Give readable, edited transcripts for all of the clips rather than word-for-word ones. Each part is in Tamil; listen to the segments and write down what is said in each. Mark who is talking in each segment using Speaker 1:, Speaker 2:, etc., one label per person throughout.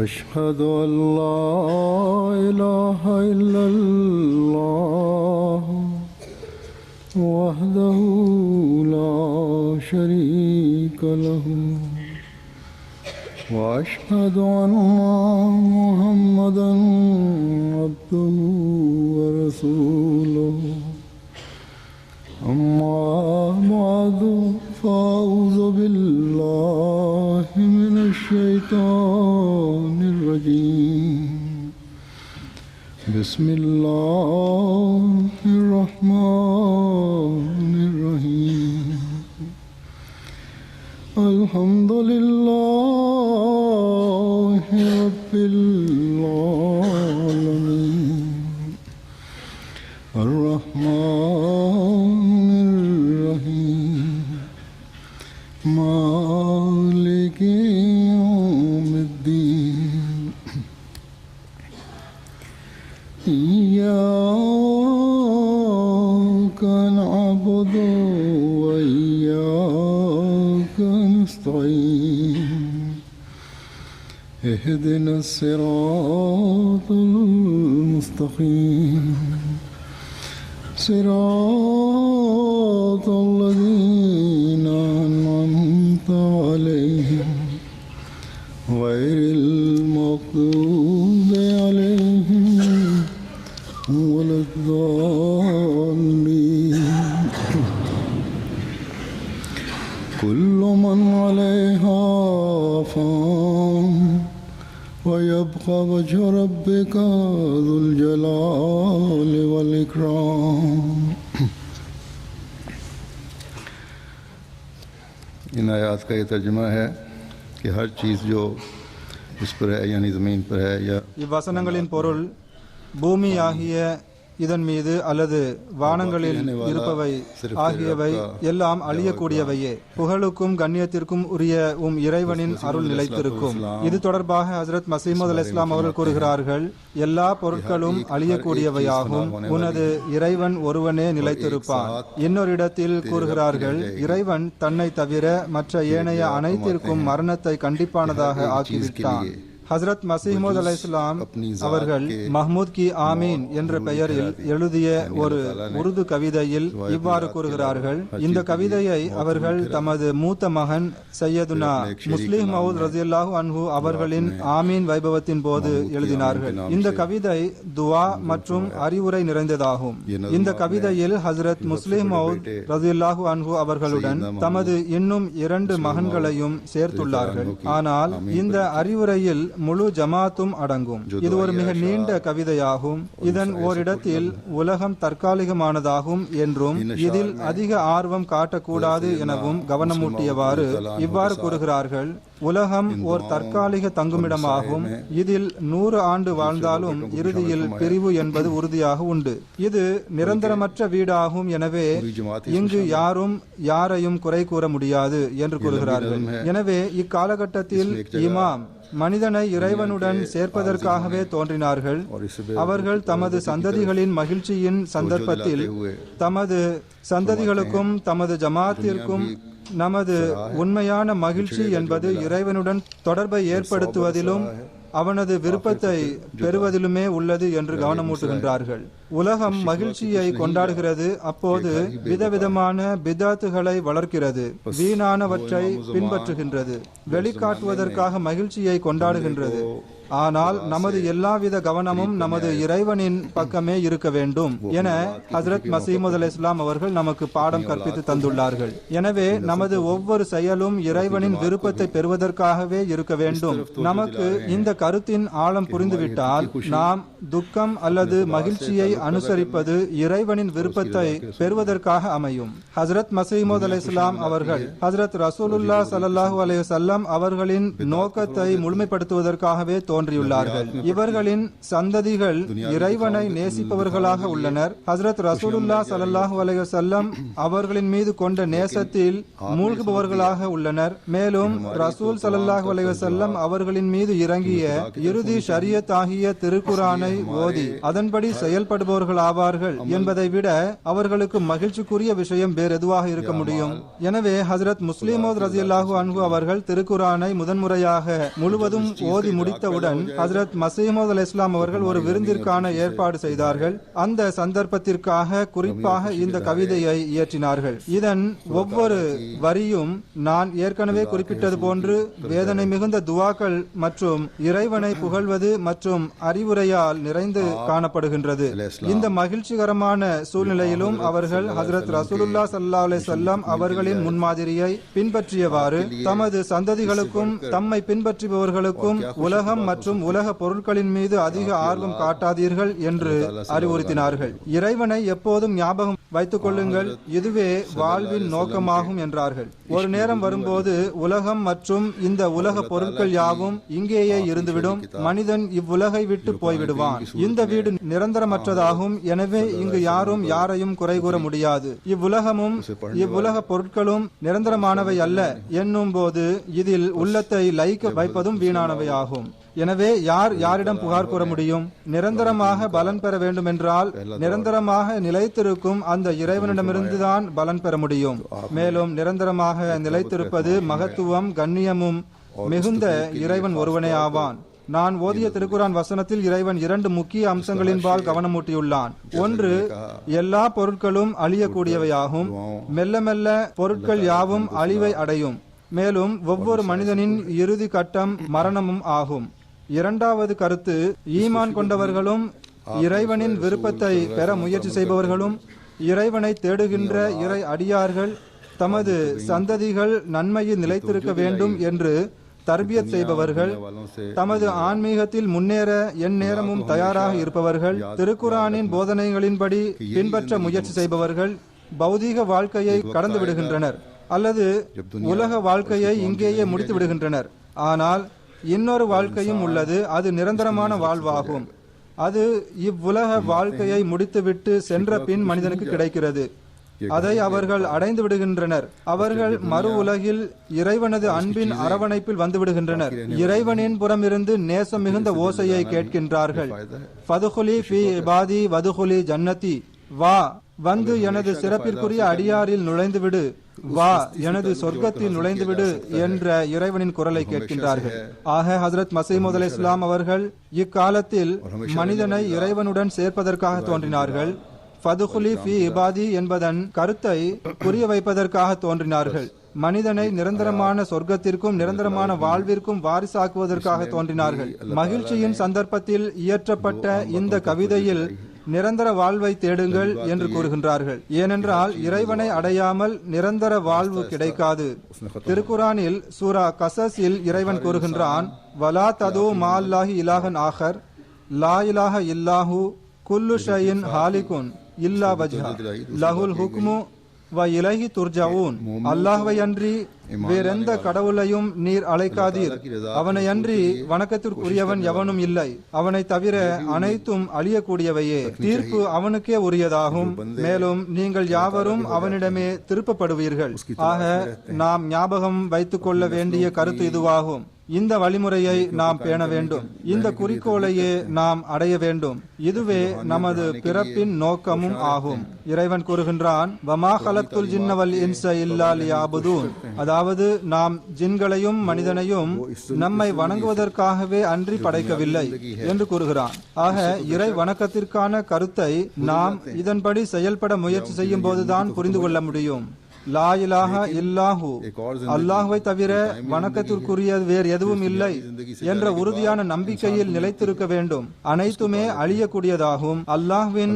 Speaker 1: أشهد أن لا إله إلا الله وحده لا شريك له وأشهد أن محمدا عبده ورسوله أما بعد فأعوذ بالله من الشيطان الرجيم بسم الله الرحمن الرحيم الحمد لله رب العالمين الرحمن الرحيم مالك يوم الدين إياك نعبد وإياك نستعين اهدنا الصراط المستقيم صراط الذين أنعمت عليهم غير المغضوب عليهم ولا الضالين كل من عليها فان ويبقى وجه ربك ذو الجلال والإكرام. इन आयात का ये तर्जुमा है कि हर चीज़ जो इस पर है यानी ज़मीन पर है या
Speaker 2: இவ்வசனங்களின் பொருள் பூமியாகிய இதன் மீது அல்லது வானங்களில் இருப்பவை ஆகியவை எல்லாம் அழியக்கூடியவையே. புகழுக்கும் கண்ணியத்திற்கும் உரிய இறைவனின் அருள் நிலைத்திருக்கும். இது தொடர்பாக ஹஜ்ரத் மஸீஹ் மவ்ஊத் அலைஹிஸ்ஸலாம் அவர்கள் கூறுகிறார்கள், எல்லா பொருட்களும் அழியக்கூடியவையாகும், உனது இறைவன் ஒருவனே நிலைத்திருப்பான். இன்னொரு இடத்தில் கூறுகிறார்கள், இறைவன் தன்னை தவிர மற்ற ஏனைய அனைத்திற்கும் மரணத்தை கண்டிப்பானதாக ஆக்கிவிட்டான். ஹஜ்ரத் மஸீஹ் மவ்ஊத் அலைஹிஸ்ஸலாம் அவர்கள் மஹ்மூத் கி ஆமீன் என்ற பெயரில் எழுதிய ஒரு உருது கவிதையில் இவ்வாறு கூறுகிறார்கள். இந்த கவிதையை அவர்கள் தமது மூத்த மகன் சையதுனா முஸ்லிம் மவ்ஊத் ரலியல்லாஹு அன்ஹு அவர்களின் ஆமீன் வைபவத்தின் போது எழுதினார்கள். இந்த கவிதை துவா மற்றும் அறிவுரை நிறைந்ததாகும். இந்த கவிதையில் ஹஜ்ரத் முஸ்லிம் மவ்ஊத் ரலியல்லாஹு அன்ஹு அவர்களுடன் தமது இன்னும் 2 மகன்களையும் சேர்த்துள்ளார்கள். ஆனால் இந்த அறிவுரையில் முழு ஜமாத்தும் அடங்கும். இது ஒரு மிக நீண்ட கவிதையாகும். இதன் ஓரிடத்தில் உலகம் தற்காலிகமானதாகும் என்றும் இதில் அதிக ஆர்வம் காட்டக்கூடாது எனவும் கவனமூட்டியவாறு இவ்வாறு கூறுகிறார்கள், உலகம் ஓர் தற்காலிக தங்குமிடமாகும். இதில் 100 ஆண்டு வாழ்ந்தாலும் இறுதியில் பிரிவு என்பது உறுதியாக உண்டு. இது நிரந்தரமற்ற வீடாகும். எனவே இங்கு யாரும் யாரையும் குறை கூற முடியாது என்று கூறுகிறார்கள். எனவே இக்காலகட்டத்தில் இமாம் மனிதனை இறைவனுடன் சேர்ப்பதற்காகவே தோன்றினார்கள். அவர்கள் தமது சந்ததிகளின் மகிழ்ச்சியின் சந்தர்ப்பத்தில் தமது சந்ததிகளுக்கும் தமது ஜமாத்திற்கும் நமது உண்மையான மகிழ்ச்சி என்பது இறைவனுடன் தொடர்பை ஏற்படுத்துவதிலும் அவனது விருப்பத்தை பெறுவதிலுமே உள்ளது என்று கவனமூட்டுகின்றார்கள். உலகம் மகிழ்ச்சியை கொண்டாடுகிறது, அப்போது விதவிதமான பிதாத்துகளை வளர்க்கிறது, வீணானவற்றை பின்பற்றுகின்றது, வெளிக்காட்டுவதற்காக மகிழ்ச்சியை கொண்டாடுகின்றது. ஆனால் நமது எல்லாவித கவனமும் நமது இறைவனின் பக்கமே இருக்க வேண்டும் என ஹஜ்ரத் மஸீஹ் மவ்ஊத் அலைஹிஸ்ஸலாம் அவர்கள் நமக்கு பாடம் கற்பித்து தந்துள்ளார்கள். எனவே நமது ஒவ்வொரு செயலும் இறைவனின் விருப்பத்தை பெறுவதற்காகவே இருக்க வேண்டும். நமக்கு இந்த கருத்தின் ஆழம் புரிந்துவிட்டால் நாம் துக்கம் அல்லது மகிழ்ச்சியை அனுசரிப்பது இறைவனின் விருப்பத்தை பெறுவதற்காக அமையும். ஹஜ்ரத் மஸீஹ் மவ்ஊத் அலைஹிஸ்ஸலாம் அவர்கள் ஹஜ்ரத் ரசூலுல்லாஹ் ஸல்லல்லாஹு அலைஹி வஸல்லம் அவர்களின் நோக்கத்தை முழுமைப்படுத்துவதற்காகவே தோன்றியுள்ளார்கள். இவர்களின் சந்ததிகள் இறைவனை நேசிப்பவர்களாக உள்ளனர். ஹஜ்ரத் ரசூலுல்லாஹ் ஸல்லல்லாஹு அலைஹி வஸல்லம் அவர்களின் மீது கொண்ட நேசத்தில் மூழ்குபவர்களாக உள்ளனர். மேலும் ரசூல் ஸல்லல்லாஹு அலைஹி வஸல்லம் அவர்களின் மீது இறங்கிய இறுதி ஷரியத் ஆகிய திருக்குரானை ஓதி அதன்படி செயல்படுபவர்களாக தேடுபவர்கள் ஆவார்கள் என்பதை விட அவர்களுக்கு மகிழ்ச்சிக்குரிய விஷயம் வேறு எதுவாக இருக்க முடியும். எனவே ஹஜ்ரத் முஸ்லிம் மவ்ஊத் ரலியல்லாஹு அன்ஹு அவர்கள் திருக்குரானை முதன்முறையாக முழுவதும் ஓதி முடித்தவுடன் ஹஜ்ரத் மஸீஹ் மவ்ஊத் அலைஹிஸ்ஸலாம் அவர்கள் ஒரு விருந்திற்கான ஏற்பாடு செய்தார்கள். அந்த சந்தர்ப்பத்திற்காக குறிப்பாக இந்த கவிதையை இயற்றினார்கள். இதன் ஒவ்வொரு வரியும் நான் ஏற்கனவே குறிப்பிட்டது போன்று வேதனை மிகுந்த துவாக்கள் மற்றும் இறைவனை புகழ்வது மற்றும் அறிவுரையால் நிறைந்து காணப்படுகின்றது. இந்த மகிழ்ச்சிகரமான சூழ்நிலையிலும் அவர்கள் ஹஜ்ரத் ரசூலுல்லாஹ் ஸல்லல்லாஹு அலைஹி வஸல்லம் அவர்களின் முன்மாதிரியை பின்பற்றியவாறு தமது சந்ததிகளுக்கும் தம்மை பின்பற்றுபவர்களுக்கும் உலகம் மற்றும் உலக பொருட்களின் மீது அதிக ஆர்வம் காட்டாதீர்கள் என்று அறிவுறுத்தினார்கள். இறைவனை எப்போதும் ஞாபகம் வைத்துக் கொள்ளுங்கள், இதுவே வாழ்வின் நோக்கமாகும் என்றார்கள். ஒரு நேரம் வரும்போது உலகம் மற்றும் இந்த உலக பொருட்கள் யாவும் இங்கேயே இருந்துவிடும். மனிதன் இவ்வுலகை விட்டு போய்விடுவான். இந்த வீடு நிரந்தரமற்றதாகும். எனவே இங்கு யாரும் யாரையும் குறை கூற முடியாது. இவ்வுலகமும் இவ்வுலக பொருட்களும் நிரந்தரமானவை அல்ல என்னும் போது இதில் உள்ளத்தை லயிக்க வைப்பதும் வீணானவை ஆகும். எனவே யார் யாரிடம் புகார் கூற முடியும்? நிரந்தரமாக பலன் பெற வேண்டும் என்றால் நிரந்தரமாக நிலைத்திருக்கும் அந்த இறைவனிடமிருந்துதான் பலன் பெற முடியும். மேலும் நிரந்தரமாக நிலைத்திருப்பது மகத்துவம் கண்ணியமும் மிகுந்த இறைவன் ஒருவனே ஆவான். நான் ஓதிய திருக்குரான் வசனத்தில் இறைவன் 2 முக்கிய அம்சங்களின்பால் கவனமூட்டியுள்ளான். ஒன்று, எல்லா பொருட்களும் அழியக்கூடியவையாகும். மெல்ல மெல்ல பொருட்கள் யாவும் அழிவை அடையும். மேலும் ஒவ்வொரு மனிதனின் இறுதி கட்டம் மரணமும் ஆகும். இரண்டாவது கருத்து, ஈமான் கொண்டவர்களும் இறைவனின் விருப்பத்தை பெற முயற்சி செய்பவர்களும் இறைவனை தேடுகின்ற இறை அடியார்கள் தமது சந்ததிகள் நன்மையில் நிலைத்திருக்க வேண்டும் என்று தர்பியத் செய்பவர்கள், தமது ஆன்மீகத்தில் முன்னேற எந்நேரமும் தயாராக இருப்பவர்கள், திருக்குரானின் போதனைகளின்படி பின்பற்ற முயற்சி செய்பவர்கள் பௌதீக வாழ்க்கையை கடந்து விடுகின்றனர் அல்லது உலக வாழ்க்கையை இங்கேயே முடித்து விடுகின்றனர். ஆனால் இன்னொரு வாழ்க்கையும் உள்ளது. அது நிரந்தரமான வாழ்வாகும். அது இவ்வுலக வாழ்க்கையை முடித்துவிட்டு சென்ற பின் மனிதனுக்கு கிடைக்கிறது. அதை அவர்கள் அடைந்து விடுகின்றனர். அவர்கள் மறு உலகில் இறைவனது அன்பின் அரவணைப்பில் வந்து விடுகின்றனர். இறைவனின் புறமிருந்து நேசம் மிகுந்த ஓசையை கேட்கின்றார்கள். ஃபதுகுலி ஃபீ இபாதி வதுகுலி ஜன்னதி, வா வந்து எனது சிறப்பிற்குரிய அடியாரில் நுழைந்துவிடு, வா எனது சொர்க்கத்தில் நுழைந்துவிடு என்ற இறைவனின் குரலை கேட்கின்றார்கள். ஆக ஹஜ்ரத் மஸீஹ் மவ்ஊத் அலைஹிஸ்ஸலாம் அவர்கள் இக்காலத்தில் மனிதனை இறைவனுடன் சேர்ப்பதற்காக தோன்றினார்கள். ஃபதுகுலி ஃபீ இபாதி என்பதன் கருத்தை புரிய வைப்பதற்காக தோன்றினார்கள். மனிதனை நிரந்தரமான சொர்க்கத்திற்கும் நிரந்தரமான வாழ்விற்கும் வாரிசாக்குவதற்காக தோன்றினார்கள். மகிழ்ச்சியின் சந்தர்ப்பத்தில் இயற்றப்பட்ட இந்த கவிதையில் நிரந்தர வாழ்வை தேடுங்கள் என்று கூறுகின்றார்கள். ஏனென்றால் இறைவனை அடையாமல் நிரந்தர வாழ்வு கிடைக்காது. திருக்குரானில் சூரா கசஸில் இறைவன் கூறுகின்றான், வலா தது மால்லாஹி இலாஹன் ஆஹர் லா இலாஹ இல்லாஹு குல்லு ஷைஇன் ஹாலிகுன் இல்லா வஜ்ஹா லஹுல் ஹுக்மு வ இலைஹி துர்ஜஊன். அல்லாஹ்வை அன்றி வேறெந்த கடவுளையும் நீர் அழைக்காதீர். அவனை அன்றி வணக்கத்திற்குரியவன் எவனும் இல்லை. அவனை தவிர அனைத்தும் அழியக்கூடியவையே. தீர்ப்பு அவனுக்கே உரியதாகும். மேலும் நீங்கள் யாவரும் அவனிடமே திருப்பப்படுவீர்கள். ஆக நாம் ஞாபகம் வைத்துக் கொள்ள வேண்டிய கருத்து இதுவாகும். இந்த வழிமுறையை நாம் பேண வேண்டும். இந்த குறிக்கோளையே நாம் அடைய வேண்டும். இதுவே நமது பிறப்பின் நோக்கமும் ஆகும். இறைவன் கூறுகின்றான், வமா கலக்துல் ஜின்ன வல் இன்ஸ இல்லா லியஅபுதூன். அதாவது நாம் ஜின்களையும் மனிதனையும் நம்மை வணங்குவதற்காகவே அன்றி படைக்கவில்லை என்று கூறுகிறான். ஆக இறை வணக்கத்திற்கான கருத்தை நாம் இதன்படி செயல்பட முயற்சி செய்யும் போதுதான் புரிந்து கொள்ள முடியும். லா இலாஹா இல்லாஹு, அல்லாஹ்வை தவிர வணக்கத்திற்குரிய வேறு எதுவும் இல்லை என்ற உறுதியான நம்பிக்கையில் நிலைத்திருக்க வேண்டும். அனைத்துமே அழியக்கூடியதாகும். அல்லாஹ்வின்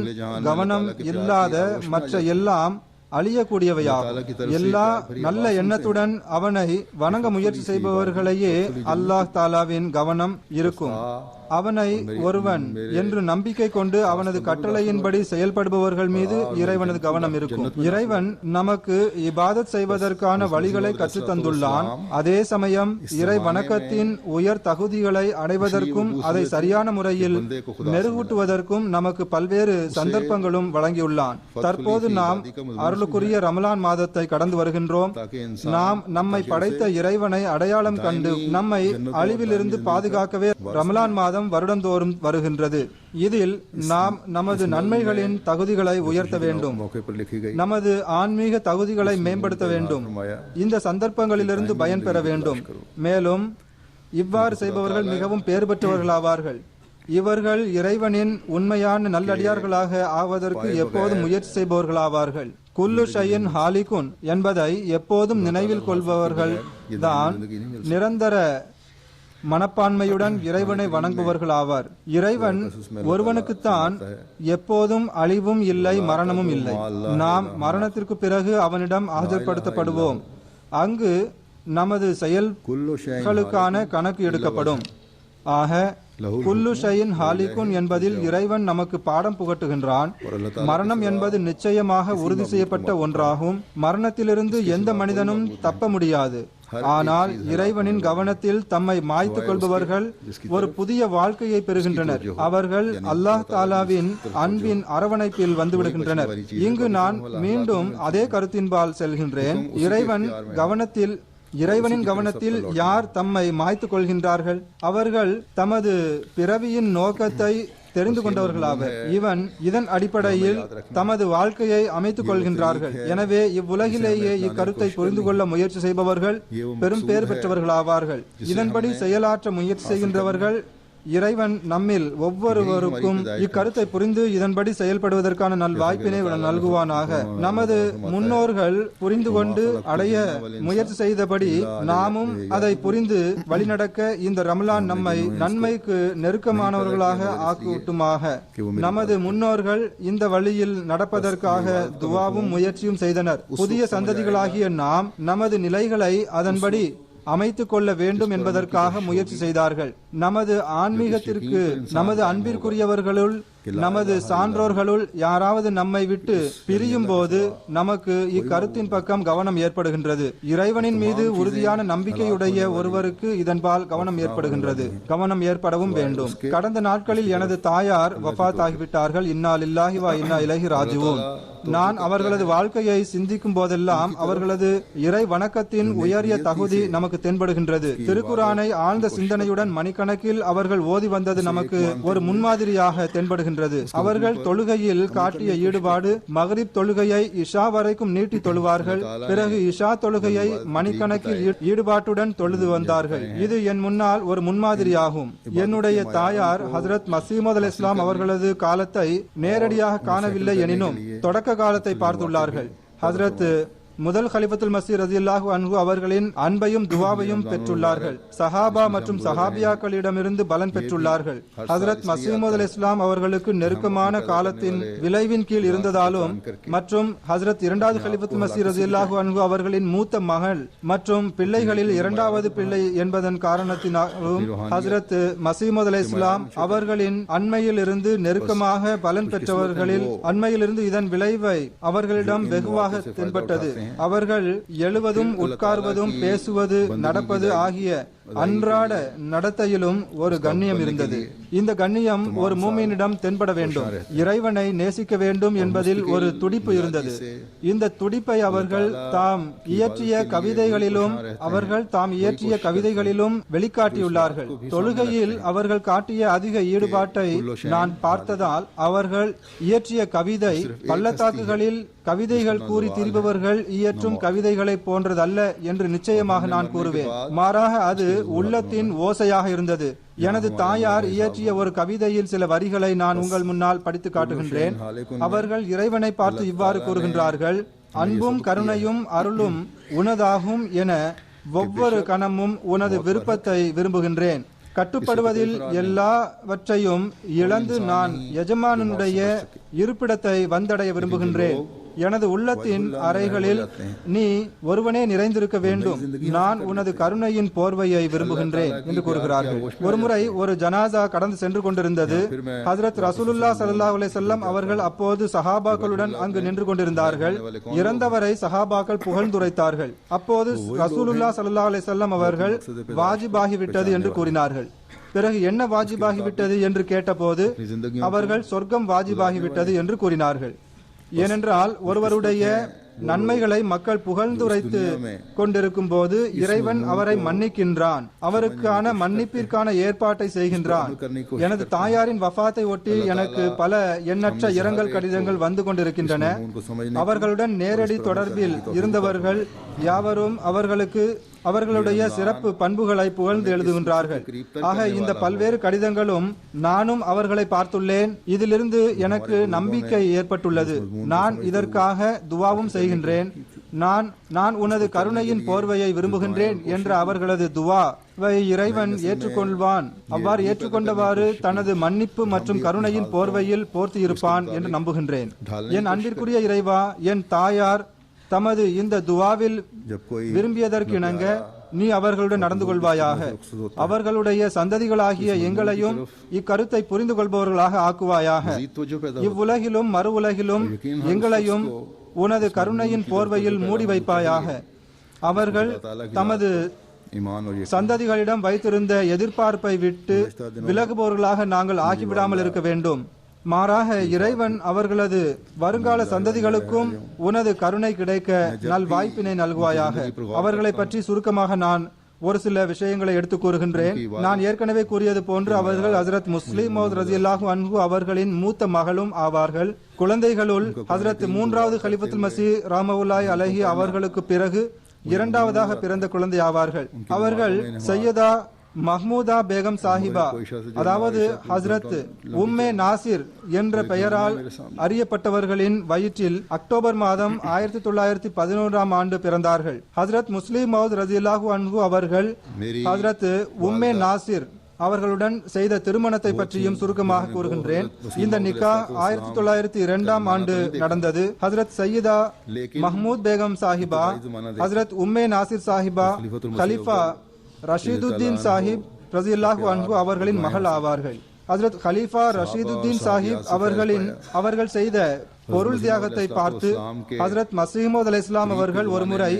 Speaker 2: கவனம் இல்லாத மற்ற எல்லாம் அழியக்கூடியவையாகும். எல்லா நல்ல எண்ணத்துடன் அவனை வணங்க முயற்சி செய்பவர்களையே அல்லாஹ் தாலாவின் கவனம் இருக்கும். அவனை ஒருவன் என்று நம்பிக்கை கொண்டு அவனது கட்டளையின்படி செயல்படுபவர்கள் மீது இறைவனது கவனம் இருக்கும். இறைவன் நமக்கு இபாதத் செய்வதற்கான வழிகளை கற்றுத் தந்துள்ளான். அதே சமயம் இறை வணக்கத்தின் உயர் தகுதிகளை அடைவதற்கும் அதை சரியான முறையில் மெருகூட்டுவதற்கும் நமக்கு பல்வேறு சந்தர்ப்பங்களும் வழங்கியுள்ளான். தற்போது நாம் அருளுக்குரிய ரமலான் மாதத்தை கடந்து வருகின்றோம். நாம் நம்மை படைத்த இறைவனை அடையாளம் கண்டு நம்மை அழிவிலிருந்து பாதுகாக்கவே ரமலான் மாதம் மாதம் வருடந்தோறும் வருகின்றது. இதில் நாம் நமது நன்மைகளின் தகுதிகளை உயர்த்த வேண்டும்,
Speaker 1: मौके पर लिखी गई
Speaker 2: நமது ஆன்மீக தகுதிகளை மேம்படுத்த வேண்டும், இந்த சந்தர்ப்பங்களிலிருந்து பயன் பெற வேண்டும். மேலும் இவ்வாறு செய்பவர்கள் மிகவும் பேறு பெற்றவர்களாவார்கள். இவர்கள் இறைவனின் உண்மையான நல்லடியார்களாக ஆவதற்கு எப்போதும் முயற்சி செய்பவர்களாவார்கள். குல்லு ஷையின் ஹாலிகுன் என்பதை எப்போதும் நினைவில் கொள்பவர்கள் தான் நிரந்தர மனப்பான்மையுடன் இறைவனை வணங்குபவர்கள் ஆவார். இறைவன் ஒருவனுக்குத்தான் எப்போதும் அழிவும் இல்லை, மரணமும் இல்லை. நாம் மரணத்திற்கு பிறகு அவனிடம் ஆஜர்படுத்தப்படுவோம். அங்கு நமது செயல்களுக்கான கணக்கு எடுக்கப்படும். ஆக குல்லு ஷையின் ஹாலிகுன் என்பதில் இறைவன் நமக்கு பாடம் புகட்டுகின்றான். மரணம் என்பது நிச்சயமாக உறுதி செய்யப்பட்ட ஒன்றாகும். மரணத்திலிருந்து எந்த மனிதனும் தப்ப முடியாது. ஆனால் இறைவனின் கவனத்தில் தம்மை மாய்த்துக் கொள்பவர்கள் ஒரு புதிய வாழ்க்கையை பெறுகின்றனர். அவர்கள் அல்லாஹ் தாலாவின் அன்பின் அரவணைப்பில் வந்துவிடுகின்றனர். இங்கு நான் மீண்டும் அதே கருத்தின்பால் செல்கின்றேன். இறைவனின் கவனத்தில் யார் தம்மை மாய்த்துக் கொள்கின்றார்கள்? அவர்கள் தமது பிறவியின் நோக்கத்தை தெரிந்து கொண்டவர்களாவர். இதன் அடிப்படையில் தமது வாழ்க்கையை அமைத்துக் கொள்கின்றார்கள். எனவே இவ்வுலகிலேயே இக்கருத்தை புரிந்து கொள்ள முயற்சி செய்பவர்கள் பெரும் பேர் பெற்றவர்களாவார்கள். இதன்படி செயலாற்ற முயற்சி செய்கின்றவர்கள் இறைவன் நம்மில் ஒவ்வொருவருக்கும் இக்கருத்தை புரிந்து இதன்படி செயல்படுவதற்கான நல் வாய்ப்பினை நல்குவானாக. நமது முன்னோர்கள் புரிந்து கொண்டு அடைய முயற்சி செய்தபடி நாமும் அதை புரிந்து வழிநடக்க இந்த ரமலான் நம்மை நன்மைக்கு நெருக்கமானவர்களாக ஆக்குட்டுமாக. நமது முன்னோர்கள் இந்த வழியில் நடப்பதற்காக துவாவும் முயற்சியும் செய்தனர். புதிய சந்ததிகளாகிய நாம் நமது நிலைகளை அதன்படி அமைத்துக் கொள்ள வேண்டும் என்பதற்காக முயற்சி செய்தார்கள். நமது ஆன்மீகத்திற்கு நமது அன்பிற்குரியவர்களுள் நமது சான்றோர்களுள் யாராவது நம்மை விட்டு பிரியும் போது நமக்கு இக்கருத்தின் பக்கம் கவனம் ஏற்படுகின்றது. இறைவனின் மீது உறுதியான நம்பிக்கையுடைய ஒருவருக்கு இதன்பால் கவனம் ஏற்படுகின்றது. கவனம் ஏற்படவும் வேண்டும். கடந்த நாட்களில் எனது தாயார் வஃபாத் ஆகிவிட்டார்கள். இன்னா லில்லாஹி வ இன்னா இலைஹி ராஜிஊன். நான் அவர்களது வாழ்க்கையை சிந்திக்கும் போதெல்லாம் அவர்களது இறை வணக்கத்தின் உயரிய தகுதி நமக்கு தென்படுகின்றது. திருக்குரானை ஆழ்ந்த சிந்தனையுடன் மணிக்கணக்கில் அவர்கள் ஓதி வந்தது நமக்கு ஒரு முன்மாதிரியாக தென்படுகின்றது. அவர்கள் தொழுகையில் காட்டிய ஈடுபாடு, மகரிப் தொழுகையை இஷா வரைக்கும் நீட்டி தொழுவார்கள். பிறகு இஷா தொழுகையை மணிக்கணக்கில் ஈடுபாட்டுடன் தொழுது வந்தார்கள். இது என் முன்னால் ஒரு முன்மாதிரியாகும். என்னுடைய தாயார் ஹஜ்ரத் மசீமது அலைஹிஸ்ஸலாம் அவர்களது காலத்தை நேரடியாக காணவில்லை எனினும் தொடக்க காலத்தை பார்த்துள்ளார்கள். ஹஜ்ரத் முதல் கலிஃபத்துல் மஸீஹ் ரலியல்லாஹு அன்ஹு அவர்களின் அன்பையும் துஆவையும் பெற்றுள்ளார்கள். சஹாபா மற்றும் சஹாபியாக்களிடமிருந்து பலன் பெற்றுள்ளார்கள். ஹஜ்ரத் மஸீஹ் மவ்ஊத் அலைஹிஸ்ஸலாம் அவர்களுக்கு நெருக்கமான காலத்தின் விளைவின் கீழ் இருந்ததாலும் மற்றும் ஹஜ்ரத் இரண்டாவது கலிஃபத்துல் மஸீஹ் ரலியல்லாஹு அன்ஹு அவர்களின் மூத்த மகள் மற்றும் பிள்ளைகளில் இரண்டாவது பிள்ளை என்பதன் காரணத்தினாலும் ஹஜ்ரத் மஸீஹ் மவ்ஊத் அலைஹிஸ்ஸலாம் அவர்களின் அண்மையில் இருந்து நெருக்கமாக பலன் பெற்றவர்களில் அண்மையிலிருந்து இதன் விளைவை அவர்களிடம் வெகுவாக தென்பட்டது. அவர்கள் எழுவதும் உட்கார்வதும் பேசுவது நடப்பது ஆகிய அன்றாட நடத்தையிலும் ஒரு கண்ணியம் இருந்தது. இந்த கண்ணியம் ஒரு மூமினிடம் தென்பட வேண்டும். இறைவனை நேசிக்க வேண்டும் என்பதில் ஒரு துடிப்பு இருந்தது. இந்த துடிப்பை அவர்கள் தாம் இயற்றிய கவிதைகளிலும் வெளிக்காட்டியுள்ளார்கள். தொழுகையில் அவர்கள் காட்டிய அதிக ஈடுபாட்டை நான் பார்த்ததால் அவர்கள் இயற்றிய கவிதை பள்ளத்தாக்குகளில் கவிதைகள் கூறி திரிபவர்கள் இயற்றும் கவிதைகளை போன்றதல்ல என்று நிச்சயமாக நான் கூறுவேன். மாறாக அது உள்ளத்தின் ஓசையாக இருந்தது. எனது தாயார் இயற்றிய ஒரு கவிதையில் சில வரிகளை நான் உங்கள் முன்னால் படித்து காட்டுகின்றேன். அவர்கள் இறைவனை பார்த்து இவ்வாறு கூறுகின்றார்கள்: அன்பும் கருணையும் அருளும் உனதாகும் என ஒவ்வொரு கணமும் உனது விருப்பத்தை விரும்புகின்றேன். கட்டுப்படுவதில் எல்லாவற்றையும் இழந்து நான் எஜமானனுடைய இருப்பிடத்தை வந்தடைய விரும்புகின்றேன். எனது உள்ளத்தின் அறைகளில் நீ ஒருவனே நிறைந்திருக்க வேண்டும். நான் உனது கருணையின் போர்வையை விரும்புகின்றேன் என்று கூறுகிறார்கள். ஒருமுறை ஒரு ஜனாசா கடந்து சென்று கொண்டிருந்தது. ஹஜ்ரத் ரசூலுல்லாஹ் ஸல்லல்லாஹு அலைஹி வஸல்லம் அவர்கள் அப்போது சஹாபாக்களுடன் அங்கு நின்று கொண்டிருந்தார்கள். இறந்தவரை சஹாபாக்கள் புகழ்ந்துரைத்தார்கள். அப்போது ரசூலுல்லாஹ் ஸல்லல்லாஹு அலைஹி வஸல்லம் அவர்கள் வாஜிபாகிவிட்டது என்று கூறினார்கள். பிறகு என்ன வாஜிபாகிவிட்டது என்று கேட்டபோது அவர்கள் சொர்க்கம் வாஜிபாகிவிட்டது என்று கூறினார்கள். ஏனென்றால் ஒருவருடைய நன்மைகளை மக்கள் புகழ்ந்துரைத்து கொண்டிருக்கும் போது இறைவன் அவரை மன்னிக்கின்றான், அவருக்கான மன்னிப்பிற்கான ஏற்பாட்டை செய்கின்றான். எனது தாயாரின் வஃபாத்தை ஒட்டி எனக்கு பல எண்ணற்ற இரங்கல் கடிதங்கள் வந்து கொண்டிருக்கின்றன. அவர்களுடன் நேரடி தொடர்பில் இருந்தவர்கள் யாவரும் அவர்களுடைய சிறப்பு பண்புகளை புகழ்ந்து எழுதுகின்றார்கள். ஆக இந்த பல்வேறு கடிதங்களும் நானும் அவர்களை பார்த்துள்ளேன். இதிலிருந்து எனக்கு நம்பிக்கை ஏற்பட்டுள்ளது. நான் இதற்காக துவாவும் செய்கின்றேன். நான் உனது கருணையின் போர்வையை விரும்புகின்றேன் என்ற அவர்களது துவாவை இறைவன் ஏற்றுக்கொள்வான். அவ்வாறு ஏற்றுக்கொண்டவாறு தனது மன்னிப்பு மற்றும் கருணையின் போர்வையில் போர்த்தியிருப்பான் என்று நம்புகின்றேன். என் அன்பிற்குரிய இறைவா, என் தாயார் தமது இந்த துவாவில் விரும்பியதற்கிணங்க நீ அவர்களுடன் நடந்து கொள்வாயாக. அவர்களுடைய சந்ததிகளாகிய எங்களையும் இக்கருத்தை புரிந்து கொள்பவர்களாக ஆக்குவாயாக. இவ்வுலகிலும் மறு உலகிலும் எங்களையும் உனது கருணையின் போர்வையில் மூடி வைப்பாயாக. அவர்கள் தமது சந்ததிகளிடம் வைத்திருந்த எதிர்பார்ப்பை விட்டு விலகுபவர்களாக நாங்கள் ஆகிவிடாமல் இருக்க வேண்டும். மாறாக இறைவன் அவர்களது வருங்கால சந்ததிகளுக்கும் உனது கருணை கிடைக்க நல் வாய்ப்பினை நல்குவாயாக. அவர்களை பற்றி சுருக்கமாக நான் ஒரு சில விஷயங்களை எடுத்துக் கூறுகின்றேன். நான் ஏற்கனவே கூறியது போன்று அவர்கள் ஹஜ்ரத் முஸ்லிம் மௌத் ரலியல்லாஹு அன்ஹு அவர்களின் மூத்த மகளும் ஆவார்கள். குழந்தைகளுள் ஹஜ்ரத் 3வது கலிஃபத்துல் மஸீஹ் ரஹ்மத்துல்லாஹி அலைஹி அவர்களுக்கு பிறகு இரண்டாவதாக பிறந்த குழந்தை ஆவார்கள். அவர்கள் சையதா மஹ்மூதா பேகம் சாஹிபா, அதாவது ஹஜ்ரத் உம்மே நாசிர் என்ற பெயரால் அறியப்பட்டவர்களின் வயிற்றில் அக்டோபர் மாதம் 1911ஆம் ஆண்டு பிறந்தார்கள். ஹஜ்ரத் முஸ்லிம் மௌத் ரலியல்லாஹு அன்ஹு அவர்கள் ஹஜ்ரத் உம்மே நாசிர் அவர்களுடன் செய்த திருமணத்தை பற்றியும் சுருக்கமாக கூறுகின்றேன். இந்த நிக்கா 1902ஆம் ஆண்டு நடந்தது. ஹஜ்ரத் சையதா மஹ்மூத் பேகம் சாஹிபா ஹஜ்ரத் உம்மே நாசிர் சாஹிபா கலிஃபா ரஷீதுத்தீன் சாஹிப் ரலியல்லாஹு அன்ஹு அவர்களின் மகள் ஆவார்கள். ஹஜ்ரத் கலீஃபா ரஷீதுத்தீன் சாஹிப் அவர்கள் செய்த பொருள் தியாகத்தை பார்த்து ஹஜ்ரத் மஸீஹ் மவ்ஊத் அலைஹிஸ்ஸலாம் அவர்கள் ஒருமுறை,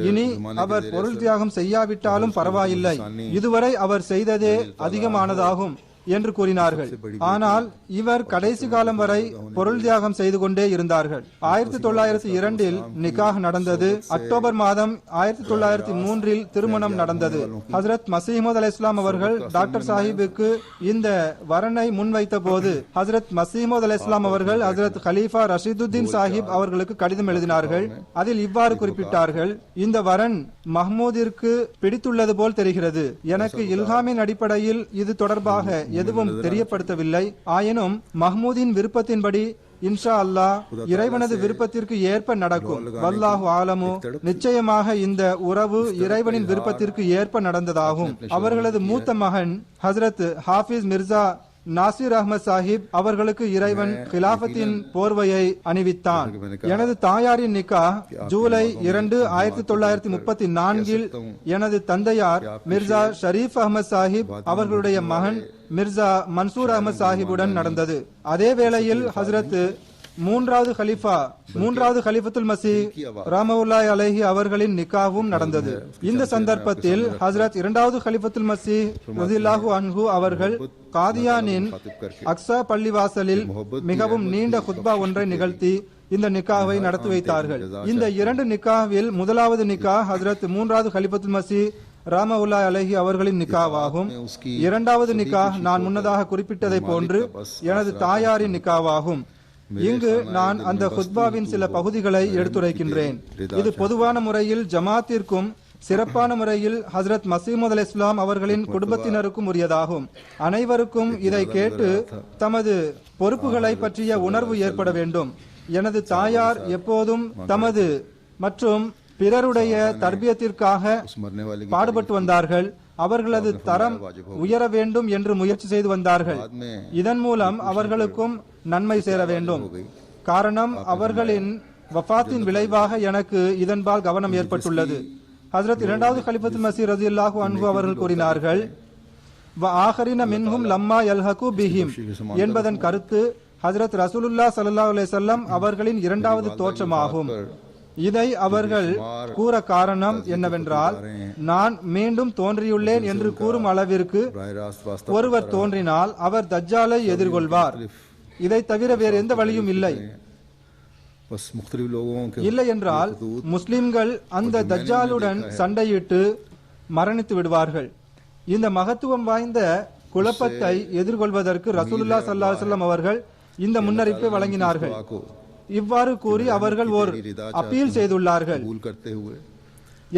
Speaker 2: இனி அவர் பொருள் தியாகம் செய்யாவிட்டாலும் பரவாயில்லை, இதுவரை அவர் செய்ததே அதிகமானதாகும் என்று கூறினார்கள். ஆனால் இவர் கடைசி காலம் வரை பொருள் தியாகம் செய்து கொண்டே இருந்தார்கள். 1902இல் நிக்காஹ் நடந்தது. அக்டோபர் மாதம் 1903இல் திருமணம் நடந்தது. ஹஜ்ரத் மஸீஹ் மவ்ஊத் அலைஹிஸ்ஸலாம் அவர்கள் டாக்டர் சாஹிபுக்கு இந்த வரனை முன்வைத்த போது ஹஜ்ரத் மஸீஹ் மவ்ஊத் அலைஹிஸ்ஸலாம் அவர்கள் ஹஜ்ரத் கலீஃபா ரஷீதுத்தீன் சாஹிப் அவர்களுக்கு கடிதம் எழுதினார்கள். அதில் இவ்வாறு குறிப்பிட்டார்கள்: இந்த வரன் மஹ்மூதிற்கு பிடித்துள்ளது போல் தெரிகிறது. எனக்கு இல்ஹாமின் அடிப்படையில் இது தொடர்பாக எதுவும் தெரியப்படுத்தவில்லை. ஆயினும் மஹ்மூதின் விருப்பத்தின்படி இன்ஷா அல்லாஹ் இறைவனது விருப்பத்திற்கு ஏற்ப நடக்கும். வல்லாஹு ஆலமு, நிச்சயமாக இந்த உறவு இறைவனின் விருப்பத்திற்கு ஏற்ப நடந்ததாகும். அவர்களது மூத்த மகன் ஹஜ்ரத் ஹாஃபிஸ் மிர்சா நாசிர் அஹ்மத் சாஹிப் அவர்களுக்கு இறைவன் கிலாபத்தின் போர்வையை அணிவித்தான். எனது தாயாரின் நிக்கா ஜூலை 2, 1934இல் எனது தந்தையார் மிர்சா ஷரீப் அஹ்மத் சாஹிப் அவர்களுடைய மகன் மிர்சா மன்சூர் அஹ்மத் சாஹிபுடன் நடந்தது. அதே வேளையில் ஹஜ்ரத் 3வது கலிஃபத்துல் மஸீஹ் ரஹ்மத்துல்லாஹி அலைஹி அவர்களின் நிக்காவும் நடந்தது. இந்த சந்தர்ப்பத்தில் ஹஜ்ரத் 2வது கலிஃபத்துல் மஸீஹ் ரலியல்லாஹு அன்ஹு அவர்கள் காதியானின் அக்ஸா பள்ளிவாசலில் மிகவும் நீண்ட குத்பா ஒன்றை நிகழ்த்தி இந்த நிக்காவை நடத்தி வைத்தார்கள். இந்த இரண்டு நிக்காவில் முதலாவது நிக்கா ஹஜ்ரத் 3வது கலிஃபத்துல் மஸீஹ் ரஹ்மத்துல்லாஹி அலைஹி அவர்களின் நிக்காவாகும். இரண்டாவது நிக்கா நான் முன்னதாக குறிப்பிட்டதை போன்று எனது தாயாரின் நிக்காவாகும். இங்கு நான் அந்த குத்பாவின் சில பகுதிகளை எடுத்துரைக்கின்றேன். இது பொதுவான முறையில் ஜமாத்திற்கும் சிறப்பான முறையில் ஹஜ்ரத் மஸீஹ் மவ்ஊத் அலைஹிஸ்ஸலாம் அவர்களின் குடும்பத்தினருக்கும் உரியதாகும். அனைவருக்கும் இதை கேட்டு தமது பொறுப்புகளை பற்றிய உணர்வு ஏற்பட வேண்டும். எனது தாயார் எப்போதும் தமது மற்றும் பிறருடைய தர்பியத்திற்காக பாடுபட்டு வந்தார்கள். அவர்களது தரம் உயர வேண்டும் என்று முயற்சி செய்து வந்தார்கள். இதன் மூலம் அவர்களுக்கும் நன்மை சேர வேண்டும். காரணம், அவர்களின் வஃபாத்தின் விளைவாக எனக்கு இதன்பால் கவனம் ஏற்பட்டுள்ளது. ஹஜ்ரத் 2வது கலிஃபத்துல் மஸீஹ் ரலியல்லாஹு அன்ஹு அவர்கள் கூறினார்கள், வ ஆகரின மின்ஹும் லம்மா யல்ஹகு பிஹிம் என்பதன் கருத்து ஹஜ்ரத் ரசூலுல்லாஹ் ஸல்லல்லாஹு அலைஹி வஸல்லம் அவர்களின் இரண்டாவது தோற்றமாகும். இதை அவர்கள் கூற காரணம் என்னவென்றால், நான் மீண்டும் தோன்றியுள்ளேன் என்று கூறும் அளவிற்கு ஒருவர் தோன்றினால் அவர் தஜ்ஜாலை எதிர்கொள்வார். இதை தவிர வேறு எந்த வழியும் இல்லை.
Speaker 1: बस मुख्तलिफ लोगों के
Speaker 2: இல்லை என்றால் முஸ்லிம்கள் அந்த தஜ்ஜாலுடன் சண்டையிட்டு மரணித்து விடுவார்கள். இந்த மகத்துவம் வாய்ந்த குழப்பத்தை எதிர்கொள்வதற்கு ரசூலுல்லாஹ் ஸல்லல்லாஹு அலைஹி வஸல்லம் அவர்கள் இந்த முன்னறிப்பை வழங்கினார்கள். இவ்வாறு கூறி அவர்கள் ஓர் அப்பீல் செய்துள்ளார்கள்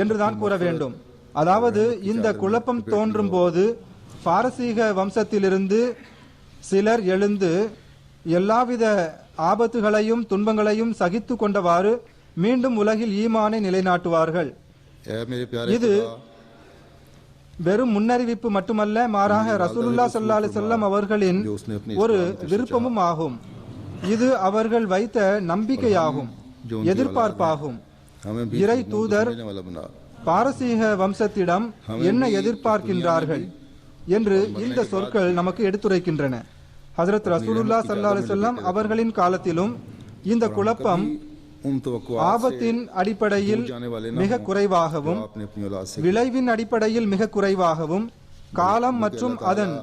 Speaker 2: என்றுதான் கூற வேண்டும். அதாவது இந்த குழப்பம் தோன்றும் போது பாரசீக வம்சத்திலிருந்து சிலர் எழுந்து எல்லாவித ஆபத்துகளையும் துன்பங்களையும் சகித்து கொண்டவாறு மீண்டும் உலகில் ஈமானை நிலைநாட்டுவார்கள். இது வெறும் முன்னறிவிப்பு மட்டுமல்ல, மாறாக ரசூலுல்லாஹ் ஸல்லல்லாஹு அலைஹி வஸல்லம் அவர்களின் ஒரு விருப்பமும் ஆகும். இது அவர்கள் வைத்த நம்பிக்கையாகும், எதிர்பார்ப்பாகும். இறை தூதர் பாரசீக வம்சத்திடம் என்ன எதிர்பார்க்கின்றார்கள் என்று இந்த சொற்கள் நமக்கு எடுத்துரைக்கின்றன. ஹஜ்ரத் ரசூலுல்லாஹ் ஸல்லல்லாஹு அலைஹி வஸல்லம் அவர்களின் காலத்திலும் இந்த குழப்பம் ஆபத்தின் அடிப்படையில் மிக குறைவாகவும் விளைவின் அடிப்படையில் மிக குறைவாகவும் காலம் மற்றும் அதன்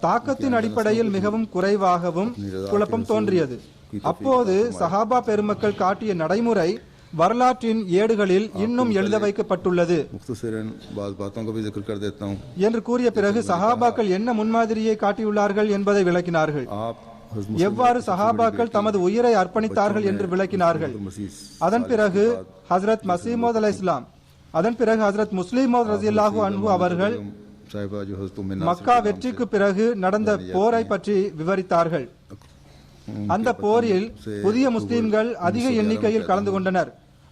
Speaker 2: தாக்கத்தின் அடிப்படையில் மிகவும் குறைவாகவும் குழப்பம் தோன்றியது. அப்போது சஹாபா பெருமக்கள் காட்டிய நடைமுறை வரலாற்றின் ஏடுகளில் இன்னும் எழுத வைக்கப்பட்டுள்ளது என்று கூறிய பிறகு சஹாபாக்கள் என்ன முன்மாதிரியை காட்டியுள்ளார்கள் என்பதை விளக்கினார்கள். எவ்வாறு சஹாபாக்கள் தமது உயிரை அர்ப்பணித்தார்கள் என்று விளக்கினார்கள். அதன் பிறகு ஹஜ்ரத் மசீமோத் அலைஹிஸ்ஸலாம், அதன் பிறகு ஹஜ்ரத் முஸ்லிமோத் ரலியல்லாஹு அன்ஹு அவர்கள் மக்கா வெற்றிக்கு பிறகு நடந்த போரை பற்றி விவரித்தார்கள். அந்த போரில் புதிய முஸ்லிம்கள் அதிக எண்ணிக்கையில் கலந்து கொண்டனர்.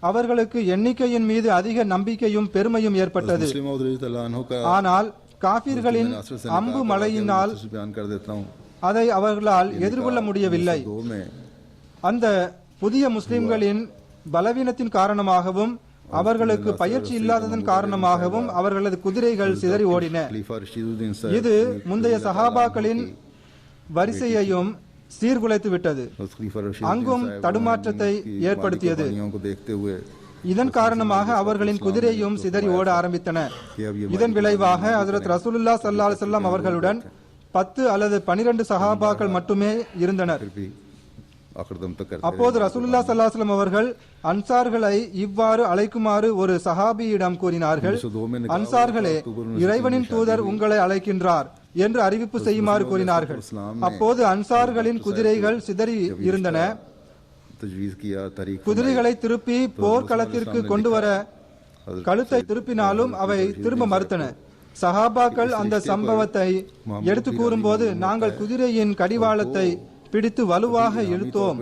Speaker 2: அவர்களுக்கு எண்ணிக்கையின் மீது அதிக நம்பிக்கையும் பெருமையும் ஏற்பட்டது. ஆனால் காபிர்களின் அம்பு மழையினால் அதை அவர்களால் எதிர்கொள்ள முடியவில்லை. அந்த புதிய முஸ்லிம்களின் பலவீனத்தின் காரணமாகவும் அவர்களுக்கு பயிற்சி இல்லாததன் காரணமாகவும் அவர்களது குதிரைகள் சிதறி ஓடின. இது முந்தைய சஹாபாக்களின் வரிசையையும் சீர்குலைத்து விட்டது, அங்கும் தடுமாற்றத்தை ஏற்படுத்தியது. இதன் காரணமாக அவர்களின் குதிரையும் சிதறி ஓட ஆரம்பித்தன. இதன் விளைவாக ஹஜ்ரத் ரசூலுல்லாஹ் ஸல்லல்லாஹு அலைஹி வஸல்லம் அவர்களுடன் 10 அல்லது 12 சஹாபாக்கள் மட்டுமே இருந்தனர். அப்போது ரசூலுல்லாஹ் ஸல்லல்லாஹு அலைஹி வஸல்லம் அவர்கள் அன்சார்களை இவ்வாறு அழைக்குமாறு ஒரு சஹாபியிடம் கூறினார்கள். அன்சார்களே, இறைவனின் தூதர் உங்களை அழைக்கின்றார் என்று அறிவிப்பு செய்யுமாறு கூறினார்கள். அப்போது அன்சார்களின் குதிரைகள் சிதறி இருந்தன. குதிரைகளை திருப்பி போர்க்களத்திற்கு கொண்டு வர கழுத்தை திருப்பினாலும் அவை திரும்ப மறுத்தன. சஹாபாக்கள் அந்த சம்பவத்தை எடுத்து கூறும்போது, நாங்கள் குதிரையின் கடிவாளத்தை பிடித்து வலுவாக இழுத்தோம்.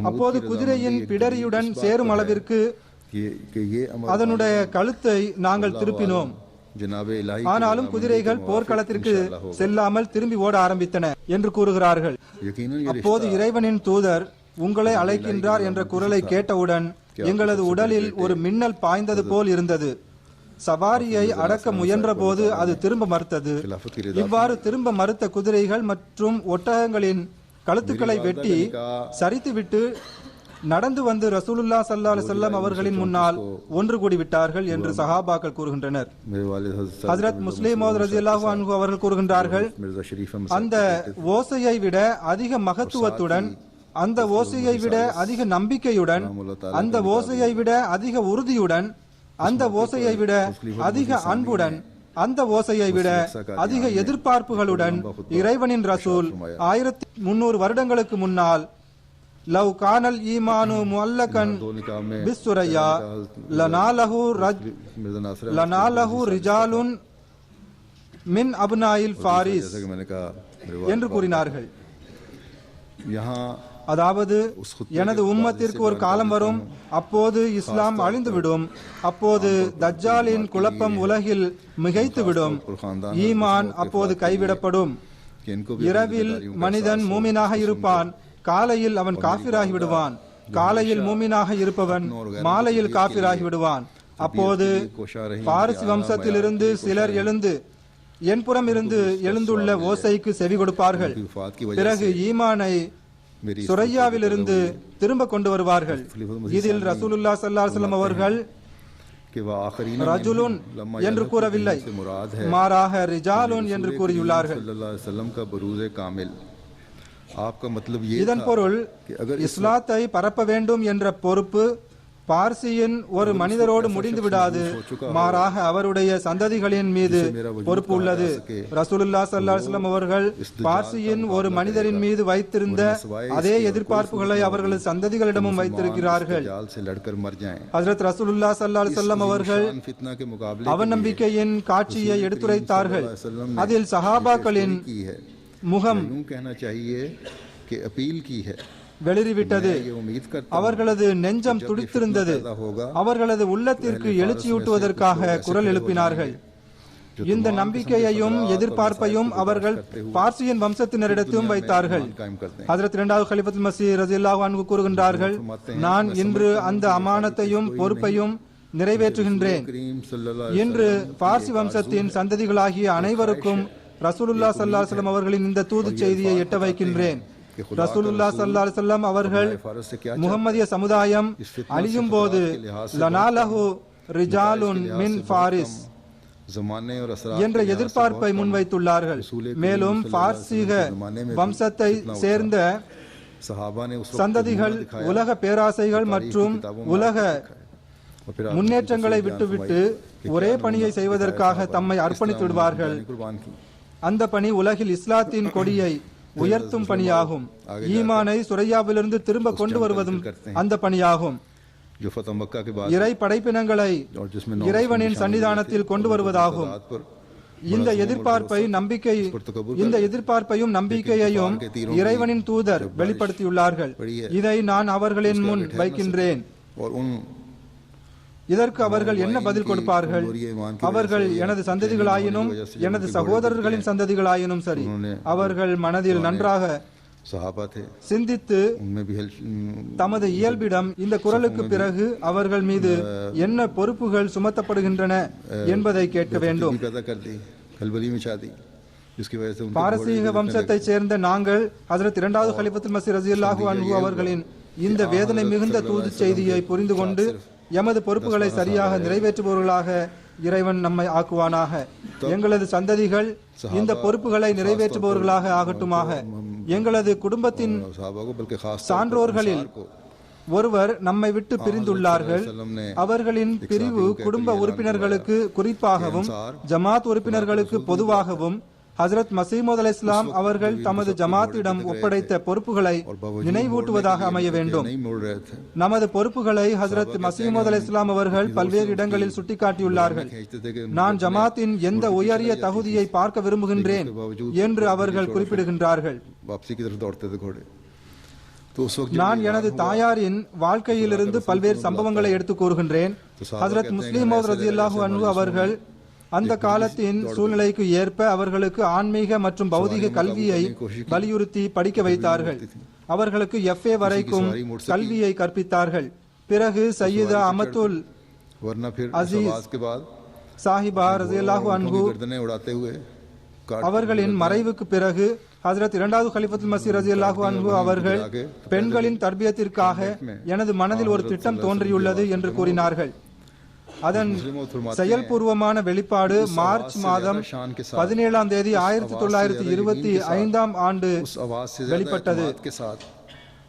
Speaker 2: அப்போது குதிரையின் பிடரியுடன் சேரும் அளவிற்கு அதனுடைய கழுத்தை நாங்கள் திருப்பினோம். ஆனாலும் குதிரைகள் போர்க்களத்திற்கு செல்லாமல் திரும்பி ஓட ஆரம்பித்தன என்று கூறுகிறார்கள். அப்போது இறைவனின் தூதர் உங்களை அழைக்கின்றார் என்ற குரலை கேட்டவுடன் எங்களது உடலில் ஒரு மின்னல் பாய்ந்தது போல் இருந்தது. சவாரியை அடக்க முயன்ற போது அது திரும்ப மறுத்தது. இவ்வாறு திரும்ப மறுத்த குதிரைகள் மற்றும் ஒட்டகங்களின் கழுத்துக்களை வெட்டி சரித்துவிட்டு நடந்து வந்து ரசூலுல்லாஹ் ஸல்லல்லாஹு அலைஹி வஸல்லம் அவர்களின் முன்னால் ஒன்று கூடி விட்டார்கள் என்று சஹாபாக்கள் கூறுகின்றனர். ஹஜ்ரத் முஸ்லிமோத் ரலியல்லாஹு அன்ஹு அவர்கள் கூறுகின்றார்கள், அந்த ஓசையை விட அதிக மகத்துவத்துடன், அந்த ஓசையை விட அதிக நம்பிக்கையுடன், அந்த ஓசையை விட அதிக உறுதியுடன், அந்த ஓசையை விட அதிக அன்புடன், அந்த ஓசையை விட அதிக எதிர்பார்ப்புகளுடன் இறைவனின் ரசூல் 1300 வருடங்களுக்கு முன்னால் லவ் கானல் ஈமானு முஅல்லகன் பிஸ்ஸுரையா லனாலஹு ரிஜாலுன் மின் அப்னாயில் ஃபாரிஸ் என்று கூறினார்கள். அதாவது, எனது உம்மத்திற்கு ஒரு காலம் வரும், அப்போது இஸ்லாம் அழிந்துவிடும், அப்போது தஜ்ஜாலின் குழப்பம் உலகில் மிகைத்துவிடும், ஈமான் அப்போது கைவிடப்படும். இரவில் மனிதன் மூமினாக இருப்பான், காலையில் அவன் காஃபிராகி விடுவான், காலையில் மூமினாக இருப்பவன் மாலையில் காஃபிராகி விடுவான். அப்போது பாரசி வம்சத்திலிருந்து சிலர் எழுந்து என் புறம் இருந்து எழுந்துள்ள ஓசைக்கு செவி கொடுப்பார்கள். பிறகு ஈமானை சுரையாவிலிருந்து திரும்ப கொண்டு வருவார்கள். இதில் ரசூலுல்லாஹ் ஸல்லல்லாஹு அலைஹி வஸல்லம் அவர்கள் ரஜுலுன் என்று கூறவில்லை, மாறாக ரிஜாலுன் என்று கூறியுள்ளார்கள்.
Speaker 1: आपका मतलब ये
Speaker 2: இதன்
Speaker 1: था
Speaker 2: பொருள்
Speaker 1: कि अगर इस
Speaker 2: இஸ்லாத்தை பரப்ப வேண்டும் என்ற பொறுப்பு பார்சியின் ஒரு மனிதரோடு முடிந்து விடாது, மாறாக அவருடைய சந்ததிகளின் மீது பொறுப்பு உள்ளது. ரசூலுல்லாஹ் ஸல்லல்லாஹு அலைஹி வஸல்லம் அவர்கள் பார்சியின் ஒரு மனிதரின் மீது வைத்திருந்த அதே எதிர்பார்ப்புகளை அவர்களது சந்ததிகளிடமும் வைத்திருக்கிறார்கள்.
Speaker 1: जाल से लड़कर मर जाएं।
Speaker 2: ஹஜ்ரத் ரசூலுல்லாஹ் ஸல்லல்லாஹு அலைஹி வஸல்லம் அவர்கள்
Speaker 1: फितना के मुकाबले
Speaker 2: அவநம்பிக்கையின் காட்சியை எடுத்துரைத்தார்கள். அதில் சஹாபாக்களின்
Speaker 1: की है,
Speaker 2: முகம்
Speaker 1: यूं कहना चाहिए कि अपील की है।
Speaker 2: வெளிறிவிட்டது.
Speaker 1: ये उम्मीद करता
Speaker 2: அவர்களது நெஞ்சம் துடித்திருந்தது. அவர்களது உள்ளத்திற்கு எழுச்சியூட்டுவதற்காக குரல் எழுப்பினார்கள். இந்த நம்பிக்கையையும் எதிர்பார்ப்பையும் அவர்கள் பார்சியின் வம்சத்தினரிடத்தும் வைத்தார்கள். ஹஜ்ரத் இரண்டாவது கலிஃபத்துல் மஸீஹ் ரலியல்லாஹு அன்ஹு கூறுகின்றார்கள், நான் இன்று அந்த அமானத்தையும் பொறுப்பையும் நிறைவேற்றுகின்றேன். இன்று பார்சி வம்சத்தின் சந்ததிகளாகிய அனைவருக்கும் ரசூலுல்லாஹ் ஸல்லல்லாஹு அலைஹி வஸல்லம் அவர்களின் இந்த தூது செய்தியை எட்ட வைக்கின்றேன். ரசூலுல்லாஹ் ஸல்லல்லாஹு அலைஹி வஸல்லம் அவர்கள் முஹம்மதிய சமுதாயம் அழியும் போது லனாலஹு ரிஜாலுன் மின் ஃபாரிஸ் என்ற எதிர்பார்ப்பை முன்வைத்துள்ளார்கள். மேலும் பார்சீக வம்சத்தை சேர்ந்த சந்ததிகள் உலக பேராசைகள் மற்றும் உலக முன்னேற்றங்களை விட்டுவிட்டு ஒரே பணியை செய்வதற்காக தம்மை அர்ப்பணித்து விடுவார்கள். அந்த பணி உலகில் இஸ்லாத்தின் கொடியை உயர்த்தும் பணியாகும். ஈமானை சுரையாவிலிருந்து திரும்ப கொண்டு வருவதும் அந்த பணியாகும். இறை படைப்பினங்களை இறைவனின் சன்னிதானத்தில் கொண்டு வருவதாகும். இந்த எதிர்பார்ப்பையும் நம்பிக்கையையும் இறைவனின் தூதர் வெளிப்படுத்தியுள்ளார்கள். இதை நான் அவர்களின் முன் வைக்கின்றேன். இதற்கு அவர்கள் என்ன பதில் கொடுப்பார்கள்? அவர்கள் எனது சந்ததிகளாயினும் எனது சகோதரர்களின் சந்ததிகளாயினும் சரி, அவர்கள் மனதில் நன்றாக சிந்தித்து தமது இயல்பிடம் இந்த குரலுக்கு பிறகு அவர்கள் மீது என்ன பொறுப்புகள் சுமத்தப்படுகின்றன என்பதை கேட்க வேண்டும். பாரசீக வம்சத்தை சேர்ந்த நாங்கள் ஹஜ்ரத் இரண்டாவது கலிஃபத்துல் மஸீஹ் ரலியல்லாஹு அன்ஹு அவர்களின் இந்த வேதனை மிகுந்த தூது செய்தியை புரிந்து கொண்டு எமது பொறுப்புகளை சரியாக நிறைவேற்றுபவர்களாக இறைவன் நம்மை ஆக்குவானாக. எங்களது சந்ததிகள் இந்த பொறுப்புகளை நிறைவேற்றுபவர்களாக ஆகட்டுமாக. எங்களது குடும்பத்தின் சான்றோர்களில் ஒருவர் நம்மை விட்டு பிரிந்துள்ளார்கள். அவர்களின் பிரிவு குடும்ப உறுப்பினர்களுக்கு குறிப்பாகவும் ஜமாத் உறுப்பினர்களுக்கு பொதுவாகவும் ஹஜ்ரத் மஸீமூத் அலைஹிஸ்ஸலாம் அவர்கள் தமது ஜமாத்திடம் ஒப்படைத்த பொறுப்புகளை நினைவூட்டுவதாக அமைய வேண்டும். நமது பொறுப்புகளை ஹஜ்ரத் மஸீமூத் அலைஹிஸ்ஸலாம் அவர்கள் பல்வேறு இடங்களில் சுட்டிக்காட்டியுள்ளார்கள். நான் ஜமாத்தின் எந்த உயரிய தகுதியை பார்க்க விரும்புகின்றேன் என்று அவர்கள் குறிப்பிடுகின்றார்கள். நான் எனது தாயாரின் வாழ்க்கையிலிருந்து பல்வேறு சம்பவங்களை எடுத்து கூறுகின்றேன். ஹஜ்ரத் முஸ்லிம் மவ்ஊத் ரலியல்லாஹு அன்ஹு அவர்கள் அந்த காலத்தின் சூழ்நிலைக்கு ஏற்ப அவர்களுக்கு ஆன்மீக மற்றும் பௌதிக கல்வியை வலியுறுத்தி படிக்க வைத்தார்கள். அவர்களுக்கு FA வரைக்கும் கல்வியை கற்பித்தார்கள். பிறகு சையீதா அமத்துல் அசீஸ் சாஹிபா ரலியல்லாஹு அன்ஹு அவர்களின் மறைவுக்கு பிறகு ஹஜ்ரத் இரண்டாவது கலிஃபத்துல் மஸீஹ் ரலியல்லாஹு அன்ஹு அவர்கள் பெண்களின் தர்பியத்திற்காக எனது மனதில் ஒரு திட்டம் தோன்றியுள்ளது என்று கூறினார்கள். அதன் செயல்பூர்வமான வெளிப்பாடு மார்ச் மாதம் 17ஆம் தேதி 1925ஆம் ஆண்டு வெளிப்பட்டது.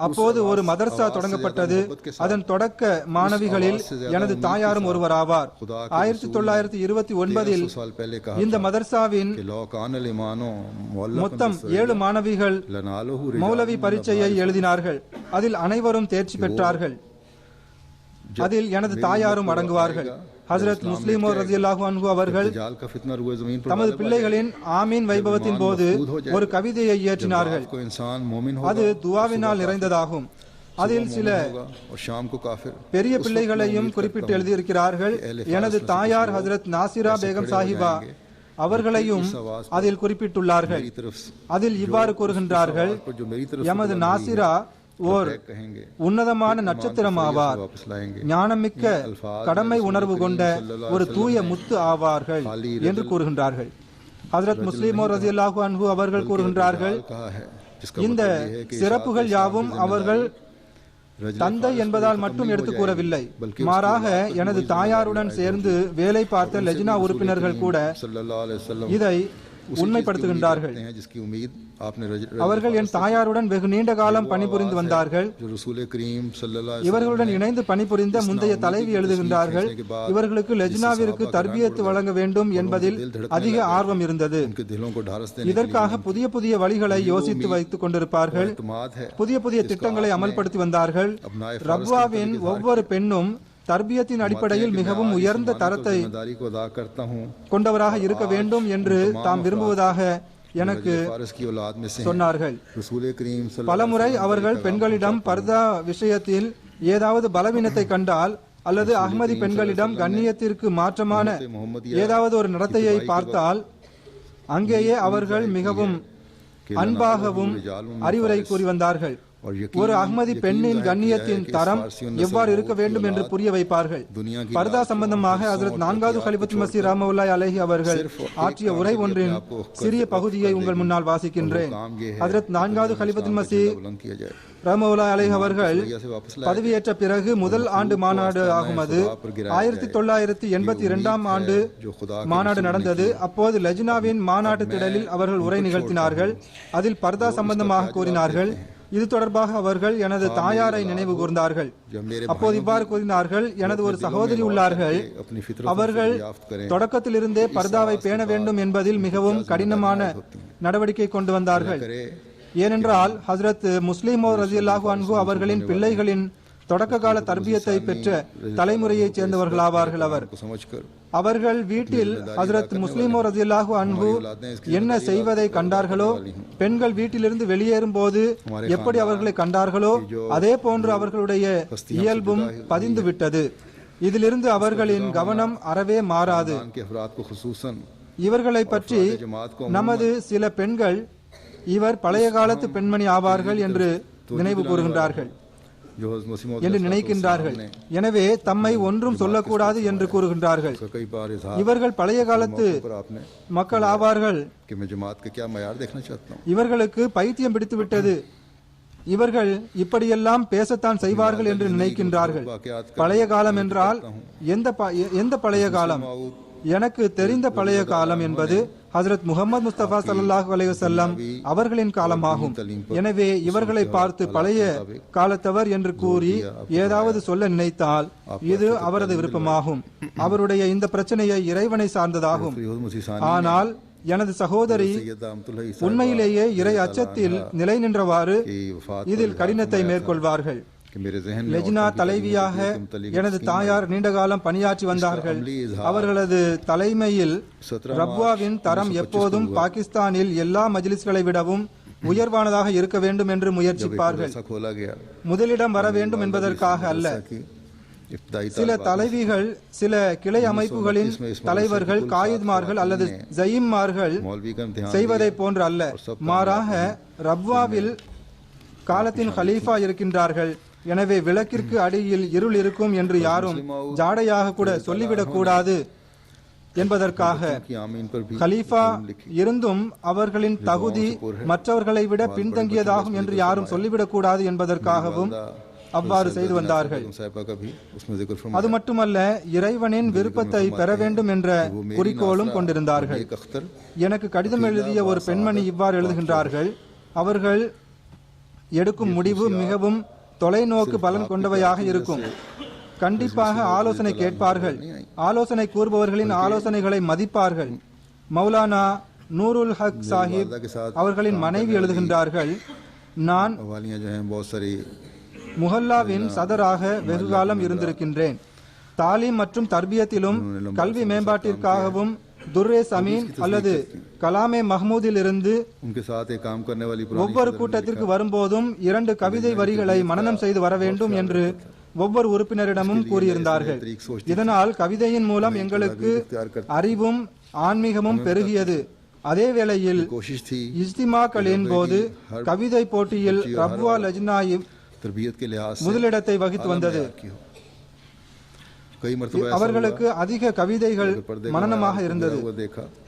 Speaker 2: அப்போது ஒரு மதர்சா தொடங்கப்பட்டது. அதன் தொடக்க மாணவிகளில் எனது தாயாரும் ஒருவராவார். 1929இல் இந்த மதர்சாவின் மொத்தம் 7 மாணவிகள் மௌலவி பரீட்சையை எழுதினார்கள். அதில் அனைவரும் தேர்ச்சி பெற்றார்கள். அதில் எனது தாயாரும் அடங்குவார்கள். ஹஜ்ரத் முஸ்லிம் மவ்ஊத் ரலியல்லாஹு அன்ஹு அவர்கள் தமது பிள்ளைகளின் ஆமீன் வைபவத்தின் போது ஒரு கவிதையை இயற்றினார்கள். அது துஆவினால் நிறைந்ததாகும். அதில் சில பெரிய பிள்ளைகளையும் குறிப்பிட்டு எழுதியிருக்கிறார்கள். எனது தாயார் ஹஜ்ரத் நாசிரா பேகம் சாஹிபா அவர்களையும் அதில் குறிப்பிட்டுள்ளார்கள். அதில் இவ்வாறு கூறுகின்றார்கள், எமது நாசிரா ஓர் உன்னதமான நட்சத்திரம் ஆவார். ஞானமிக்க கடமை உணர்வு கொண்ட ஒரு தூய முத்து ஆவார்கள் என்று கூறுகின்றார்கள். ஹஜ்ரத் முஸ்லிம் மவ்ஊத் ரலியல்லாஹு அன்ஹு அவர்கள் கூறுகின்றார்கள், இந்த சிறப்புகள் யாவும் அவர்கள் தந்தை என்பதால் மட்டும் எடுத்து கூறவில்லை, மாறாக எனது தாயாருடன் சேர்ந்து வேலை பார்த்த லெஜ்னா உறுப்பினர்கள் கூட இதை உண்மைப்படுத்துகின்றார்கள். அவர்கள் என் தாயாருடன் வெகு நீண்ட காலம் பணிபுரிந்து வந்தார்கள். இவர்களுடன் இணைந்து பணிபுரிந்த முந்தைய தலைவி எழுதுகின்றார்கள், இவர்களுக்கு லெஜ்னாவிற்கு தர்பியத்து வழங்க வேண்டும் என்பதில் அதிக ஆர்வம் இருந்தது. இதற்காக புதிய புதிய வழிகளை யோசித்து வைத்துக் கொண்டிருப்பார்கள். புதிய புதிய திட்டங்களை அமல்படுத்தி வந்தார்கள். ரப்வாவின் ஒவ்வொரு பெண்ணும் தர்பியத்தின் அடிப்படையில் மிகவும் உயர்ந்த தரத்தை கொண்டவராக இருக்க வேண்டும் என்று தாம் விரும்புவதாக எனக்கு சொன்னார்கள். பலமுறை அவர்கள் பெண்களிடம் பர்தா விஷயத்தில் ஏதாவது பலவீனத்தை கண்டால் அல்லது அஹ்மதி பெண்களிடம் கண்ணியத்திற்கு மாற்றமான ஏதாவது ஒரு நடத்தையை பார்த்தால் அங்கேயே அவர்கள் மிகவும் அன்பாகவும் அறிவுரை கூறி வந்தார்கள். ஒரு அஹ்மதி பெண்ணின் கண்ணியத்தின் தரம் எவ்வாறு இருக்க வேண்டும் என்று புரிய வைப்பார்கள். பர்தா சம்பந்தமாக ஹஜ்ரத் 4வது கலிஃபத்துல் மஸீஹ் ரஹ்மத்துல்லாஹி அலைஹி அவர்கள் ஆற்றிய உரை ஒன்றின் சிறிய பகுதியை உங்கள் முன்னால் வாசிக்கின்றேன். ஹஜ்ரத் 4வது கலிஃபத்துல் மஸீஹ் ரஹ்மத்துல்லாஹி அலைஹி அவர்கள் பதவியேற்ற பிறகு முதல் ஆண்டு மாநாடு ஆகும். அது 1982ஆம் ஆண்டு மாநாடு நடந்தது. அப்போது லஜ்னாவின் மாநாட்டு திடலில் அவர்கள் உரை நிகழ்த்தினார்கள். அதில் பர்தா சம்பந்தமாக கூறினார்கள். இது தொடர்பாக அவர்கள் எனது தாயாரை நினைவு கூர்ந்தார்கள். அப்போது இவ்வாறு கூறினார்கள், எனது ஒரு சகோதரி உள்ளார்கள். அவர்கள் தொடக்கத்திலிருந்தே பர்தாவை பேண வேண்டும் என்பதில் மிகவும் கடினமான நடவடிக்கை கொண்டு வந்தார்கள். ஏனென்றால் ஹஜ்ரத் முஸ்லிம் ரலியல்லாஹு அன்ஹு அவர்களின் பிள்ளைகளின் தொடக்க கால தர்பியத்தை பெற்ற தலைமுறையைச் சேர்ந்தவர்களாவார்கள். அவர்கள் வீட்டில் ஹஜ்ரத் முஸ்லிம் ரலியல்லாஹு அன்ஹு என்ன செய்வதை கண்டார்களோ, பெண்கள் வீட்டிலிருந்து வெளியேறும் போது எப்படி அவர்களை கண்டார்களோ அதே போன்று அவர்களுடைய இயல்பும் பதிந்து விட்டது. இதிலிருந்து அவர்களின் கவனம் அறவே மாறாது. இவர்களை பற்றி நமது சில பெண்கள் இவர் பழைய காலத்து பெண்மணி ஆவார்கள் என்று நினைவு கூறுகின்றார்கள் என்று நினைக்கின்றார்கள். எனவே தம்மை ஒன்றும் சொல்லக்கூடாது என்று கூறுகின்றார்கள். இவர்கள் பழைய காலத்து மக்கள் ஆவார்கள். இவர்களுக்கு பைத்தியம் பிடித்துவிட்டது. இவர்கள் இப்படியெல்லாம் பேசத்தான் செய்வார்கள் என்று நினைக்கின்றார்கள். பழைய காலம் என்றால் எந்த பழைய காலம்? எனக்கு தெரிந்த பழைய காலம் என்பது ஹஜ்ரத் முஹம்மது முஸ்தபா ஸல்லல்லாஹு அலைஹி வஸல்லம் அவர்களின் காலமாகும். எனவே இவர்களை பார்த்து பழைய காலத்தவர் என்று கூறி ஏதாவது சொல்ல நினைத்தால் இது அவரது விருப்பமாகும். அவருடைய இந்த பிரச்சனையை இறைவனை சார்ந்ததாகும். ஆனால் எனது சகோதரி உண்மையிலேயே இறை அச்சத்தில் நிலை நின்றவாறு இதில் கடினத்தை மேற்கொள்வார்கள். லெஜ்னா தலைவியாக எனது தாயார் நீண்டகாலம் பணியாற்றி வந்தார்கள். அவர்களது தலைமையில் ரப்வாவின் தரம் எப்போதும் பாகிஸ்தானில் எல்லா மஜ்லிஸ்களை விடவும் உயர்வானதாக இருக்க வேண்டும் என்று முயற்சிப்பார்கள். முதலிடம் வர வேண்டும் என்பதற்காக அல்ல. சில தலைவிகள், சில கிளை அமைப்புகளின் தலைவர்கள், காயித்மார்கள் அல்லது ஜயீம்மார்கள் செய்வதை போன்று அல்ல. மாறாக ரப்வாவில் காலத்தின் ஹலீஃபா இருக்கின்றார்கள். எனவே விளக்கிற்கு அடியில் இருள் இருக்கும் என்று யாரும் ஜாடையாக கூட சொல்லிவிடக் கூடாது என்பதற்காக கலீஃபா இருந்தும் அவர்களின் தகுதி மற்றவர்களை விட பின்தங்கியதாகும் என்று யாரும் சொல்லிவிடக் கூடாது என்பதற்காகவும் அவ்வாறு செய்து வந்தார்கள். அது மட்டுமல்ல, இறைவனின் விருப்பத்தை பெற வேண்டும் என்ற குறிக்கோளும் கொண்டிருந்தார்கள். எனக்கு கடிதம் எழுதிய ஒரு பெண்மணி இவ்வாறு எழுதுகின்றார்கள், அவர்கள் எடுக்கும் முடிவு மிகவும் தொலைநோக்கு பலன் கொண்டவையாக இருக்கும். கண்டிப்பாக ஆலோசனை கேட்பார்கள். ஆலோசனை கூறுபவர்களின் ஆலோசனைகளை மதிப்பார்கள். மௌலானா நூருல் ஹக் சாஹிப் அவர்களின் மனைவி எழுதுகின்றார்கள், நான் முஹல்லாவின் சதராக வெகுகாலம் இருந்திருக்கின்றேன். தாலீம் மற்றும் தர்பியத்திலும் கல்வி மேம்பாட்டிற்காகவும் துர்ரே சமீன் அல்லது கலாமே மஹ்மூதில் இருந்து ஒவ்வொரு கூட்டத்திற்கு வரும்போதும் 2 கவிதை வரிகளை மனனம் செய்து வர வேண்டும் என்று ஒவ்வொரு உறுப்பினரிடமும் கூறியிருந்தார்கள். இதனால் கவிதையின் மூலம் எங்களுக்கு அறிவும் ஆன்மீகமும் பெருகியது. அதே வேளையில் இஜ்திமாக்களின் போது கவிதை போட்டியில் ரப்வா லஜ்னாயிம் முதலிடத்தை வகித்து வந்தது. அவர்களுக்கு அதிக கவிதைகள் மனனமாக இருந்தது.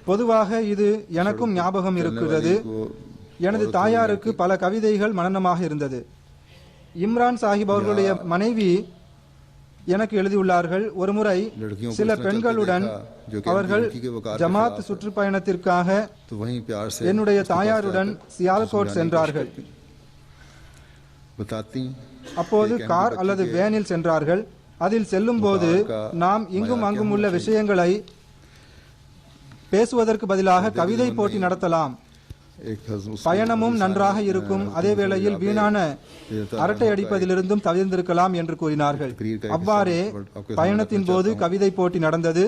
Speaker 2: பொதுவாக இது எனக்கும் ஞாபகம் இருக்கிறது. எனது தாயாருக்கு பல கவிதைகள் மனனமாக இருந்தது. இம்ரான் சாஹிப் அவர்களுடைய மனைவி எனக்கு எழுதியுள்ளார்கள். ஒருமுறை
Speaker 1: लड़कियों को
Speaker 2: சில
Speaker 1: उसने चलते
Speaker 2: பெண்களுடன்
Speaker 1: देखा, जो कि
Speaker 2: அவர்கள்
Speaker 1: लड़की के वकार के
Speaker 2: ஜமாத்
Speaker 1: खिलाफ है।
Speaker 2: சுற்றுப்பயணத்திற்காக
Speaker 1: तो वहीं प्यार से
Speaker 2: என்னுடைய
Speaker 1: उसके पास
Speaker 2: தாயாருடன்
Speaker 1: जाकर
Speaker 2: சியால்கோட்
Speaker 1: समझाने की
Speaker 2: சென்றார்கள்.
Speaker 1: कोशिश करती। बताती
Speaker 2: அப்போது
Speaker 1: कि
Speaker 2: கார்
Speaker 1: बच्ची
Speaker 2: அல்லது
Speaker 1: के
Speaker 2: வேனில் சென்றார்கள். அதில் செல்லும் போது நாம் இங்கும் அங்கும் உள்ள விஷயங்களை பேசுவதற்கு பதிலாக கவிதை போட்டி நடத்தலாம்.
Speaker 1: एक हज़-
Speaker 2: பயணமும் நன்றாக இருக்கும், அதே வேளையில் வீணான அரட்டை அடிப்பதிலிருந்தும் தவிர்ந்திருக்கலாம் என்று கூறினார்கள். அவ்வாறே பயணத்தின் போது கவிதை போட்டி நடந்தது.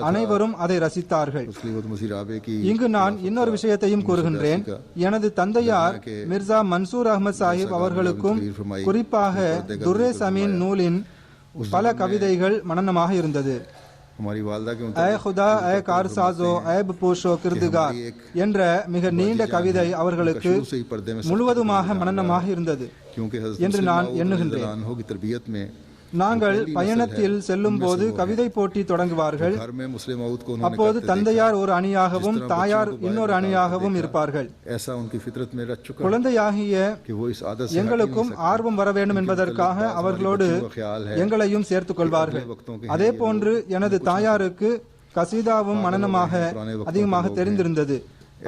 Speaker 2: அனைவரும் அதை ரசித்தார்கள்.
Speaker 1: उसके बाद मसीह राबे की
Speaker 2: இங்கு நான் இன்னொரு விஷயத்தையும் கூறுகின்றேன். எனது தந்தையார் மிர்சா மன்சூர் அஹ்மத் சாஹிப் அவர்களுக்கும் குறிப்பாக துர்ரே சமீன் நூலின் பல கவிதைகள் மனனமாக இருந்தது.
Speaker 1: हमारी वालदा के
Speaker 2: ஏ खुदा ஏ கார்சாசோ ऐब पोशो किरदगार என்ற மிக நீண்ட கவிதை அவர்களுக்கு
Speaker 1: शुरू से ही पर्दे में
Speaker 2: முழுவதுமாக மனனமாக இருந்தது
Speaker 1: क्योंकि हज़रत
Speaker 2: என்று
Speaker 1: मुस्लिम
Speaker 2: நான்
Speaker 1: मऊद
Speaker 2: எண்ணுகின்றேன்.
Speaker 1: रज़ियल्लाहु अन्हु की तरबियत में
Speaker 2: நாங்கள் பயணத்தில் செல்லும் போது கவிதை போட்டி தொடங்குவார்கள்.
Speaker 1: घर में मुस्लिम मऊद को उन्होंने
Speaker 2: அப்போது
Speaker 1: करते
Speaker 2: தந்தையார் ஒரு அணியாகவும் தாயார் இன்னொரு அணியாகவும் இருப்பார்கள்.
Speaker 1: देखा। ऐसा उनकी फितरत में रच चुका है
Speaker 2: குழந்தையாகிய
Speaker 1: कि वो इस आदत से
Speaker 2: எங்களுக்கும் ஆர்வம் வர வேண்டும் என்பதற்காக அவர்களோடு எங்களையும் சேர்த்துக் கொள்வார்கள். அதே போன்று எனது தாயாருக்கு கசீதாவும் மனனமாக அதிகமாக தெரிந்திருந்தது.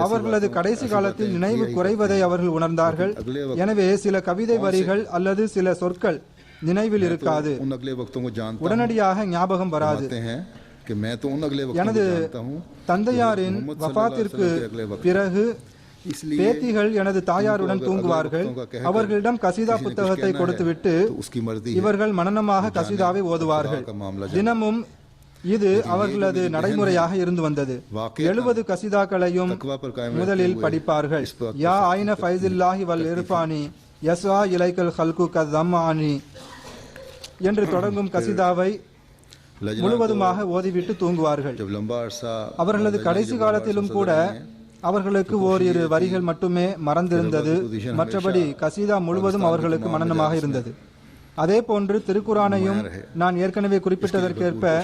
Speaker 2: அவர்களது கடைசி காலத்தில் நினைவு குறைவதை அவர்கள் உணர்ந்தார்கள். எனவே சில கவிதை வரிகள் அல்லது சில சொற்கள் நினைவில் இருக்காது,
Speaker 1: उन अगले वक्तों को जानता
Speaker 2: உடனடியாக ஞாபகம் வராது.
Speaker 1: हैं कि मैं तो उन अगले वक्तों
Speaker 2: எனது
Speaker 1: को जानता हूँ
Speaker 2: தந்தையாரின் வஃபாத்திற்கு பிறகு பேத்திகள் எனது தாயாருடன் தூங்குவார்கள். அவர்களிடம் கசீதா புத்தகத்தை கொடுத்துவிட்டு
Speaker 1: तो उसकी मर्जी
Speaker 2: இவர்கள் மனனமாக கசீதாவை ஓதுவார்கள். தினமும் இது அவர்களது நடைமுறையாக இருந்து வந்தது. 70 கசீதாக்களையும்
Speaker 1: तकवा पर कायम
Speaker 2: முதலில் படிப்பார்கள். யா ஐன ஃபைஸில்லாஹி வல் இர்ஃபானி யஸ்ஆ இலைக்கல் ஹல்கு கதம்மானி என்று தொடங்கும் கசீதாவை
Speaker 1: लजना
Speaker 2: முழுவதுமாக ஓதிவிட்டு தூங்குவார்கள்.
Speaker 1: जब लंबा अरसा
Speaker 2: அவர்களது கடைசி காலத்திலும் கூட அவர்களுக்கு ஓரிரு வரிகள் மட்டுமே மறந்திருந்தது. மற்றபடி கசீதா முழுவதும் அவர்களுக்கு மனனமாக இருந்தது. அதே போன்று திருக்குரானையும் நான் ஏற்கனவே குறிப்பிட்டதற்கேற்ப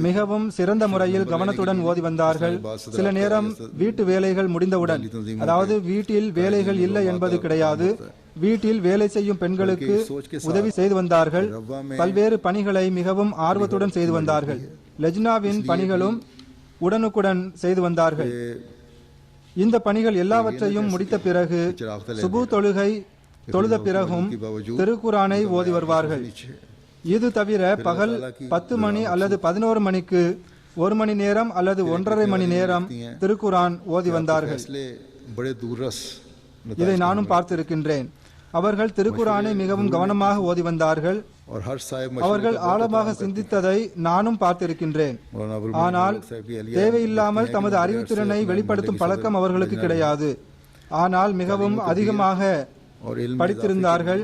Speaker 2: மிகவும் சிறந்த முறையில் கவனத்துடன் ஓதி வந்தார்கள். சில நேரம் வீட்டு வேலைகள் முடிந்தவுடன், அதாவது வீட்டில் வேலைகள் இல்லை என்பது கிடையாது, வீட்டில் வேலை செய்யும் பெண்களுக்கு உதவி செய்து வந்தார்கள். பல்வேறு பணிகளை மிகவும் ஆர்வத்துடன் செய்து வந்தார்கள். லெஜ்னாவின் பணிகளும் உடனுக்குடன் செய்து வந்தார்கள். இந்த பணிகள் எல்லாவற்றையும் முடித்த பிறகு சுபு தொழுகை தொழுத பிறகும் திருக்குரானை ஓதி வருவார்கள். இது தவிர பகல் 10 மணி அல்லது 11 மணிக்கு 1 மணி நேரம் அல்லது 1.5 மணி நேரம் திருக்குரான் ஓதி வந்தார்கள்.
Speaker 1: बड़े दूरस
Speaker 2: இதை நானும் பார்த்திருக்கின்றேன். அவர்கள் திருக்குரானை மிகவும் கவனமாக ஓதி வந்தார்கள்.
Speaker 1: और हर साहिब
Speaker 2: அவர்கள் ஆழமாக சிந்தித்ததை நானும் பார்த்திருக்கின்றேன். ஆனால் தேவையில்லாமல் தமது அறிவுத்திறனை வெளிப்படுத்தும் பழக்கம் அவர்களுக்கு கிடையாது. ஆனால் மிகவும் அதிகமாக
Speaker 1: और इल्म
Speaker 2: படித்திருந்தார்கள்.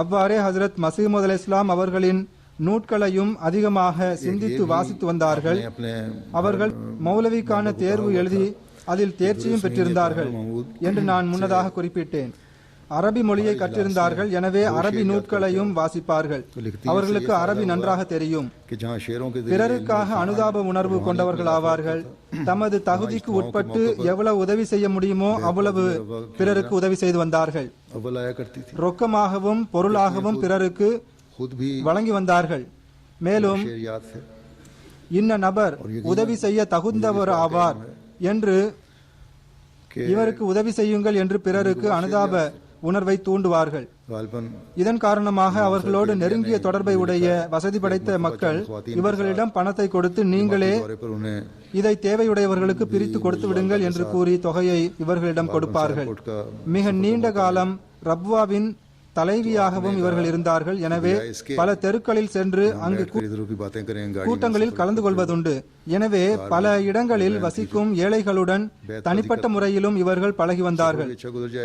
Speaker 2: அவ்வாறே ஹஜ்ரத் மசீமது அலைஹிஸ்ஸலாம் அவர்களின் நூட்களையும் அதிகமாக சிந்தித்து வாசித்து வந்தார்கள்.
Speaker 1: अपने
Speaker 2: அவர்கள் மௌலவிக்கான தேர்வு எழுதி அதில் தேர்ச்சியும் பெற்றிருந்தார்கள் என்று நான் முன்னதாக குறிப்பிட்டேன். அரபி மொழியை கற்றிருந்தார்கள். எனவே அரபி நூட்களையும் வாசிப்பார்கள். அவர்களுக்கு அரபி நன்றாக தெரியும்.
Speaker 1: कि जहाँ शेरों के
Speaker 2: பிறருக்காக அனுதாப உணர்வு கொண்டவர்கள் ஆவார்கள். தமது தகுதிக்கு உட்பட்டு எவ்வளவு உதவி செய்ய முடியுமோ அவ்வளவு பிறருக்கு உதவி செய்து வந்தார்கள்.
Speaker 1: अव्वल आया करती थी,
Speaker 2: ரொக்கமாகவும் பொருளாகவும் பிறருக்கு
Speaker 1: खुद भी
Speaker 2: வழங்கி வந்தார்கள். மேலும்
Speaker 1: शेर याद थे
Speaker 2: இன்ன நபர் உதவி செய்ய தகுந்தவர் ஆவார் என்று
Speaker 1: कि
Speaker 2: இவருக்கு உதவி செய்யுங்கள் என்று பிறருக்கு அனுதாப உணர்வை தூண்டுவார்கள்.
Speaker 1: गालबन
Speaker 2: இதன் காரணமாக அவர்களோடு நெருங்கிய தொடர்பை உடைய வசதி படைத்த மக்கள் இவர்களிடம் பணத்தை கொடுத்து நீங்களே
Speaker 1: दौरे पर उन्हें
Speaker 2: இதை தேவையுடையவர்களுக்கு பிரித்து கொடுத்து விடுங்கள் என்று கூறி தொகையை இவர்களிடம் கொடுப்பார்கள். மிக நீண்ட காலம் ரப்வாவின் தலைவியாகவும் இவர்கள் இருந்தார்கள். எனவே பல தெருக்களில் சென்று அங்கு
Speaker 1: इधर की बातें करेंगे,
Speaker 2: கூட்டங்களில் கலந்து கொள்வதுண்டு. எனவே பல இடங்களில் வசிக்கும் ஏழைகளுடன் தனிப்பட்ட முறையிலும் இவர்கள் பழகி வந்தார்கள்.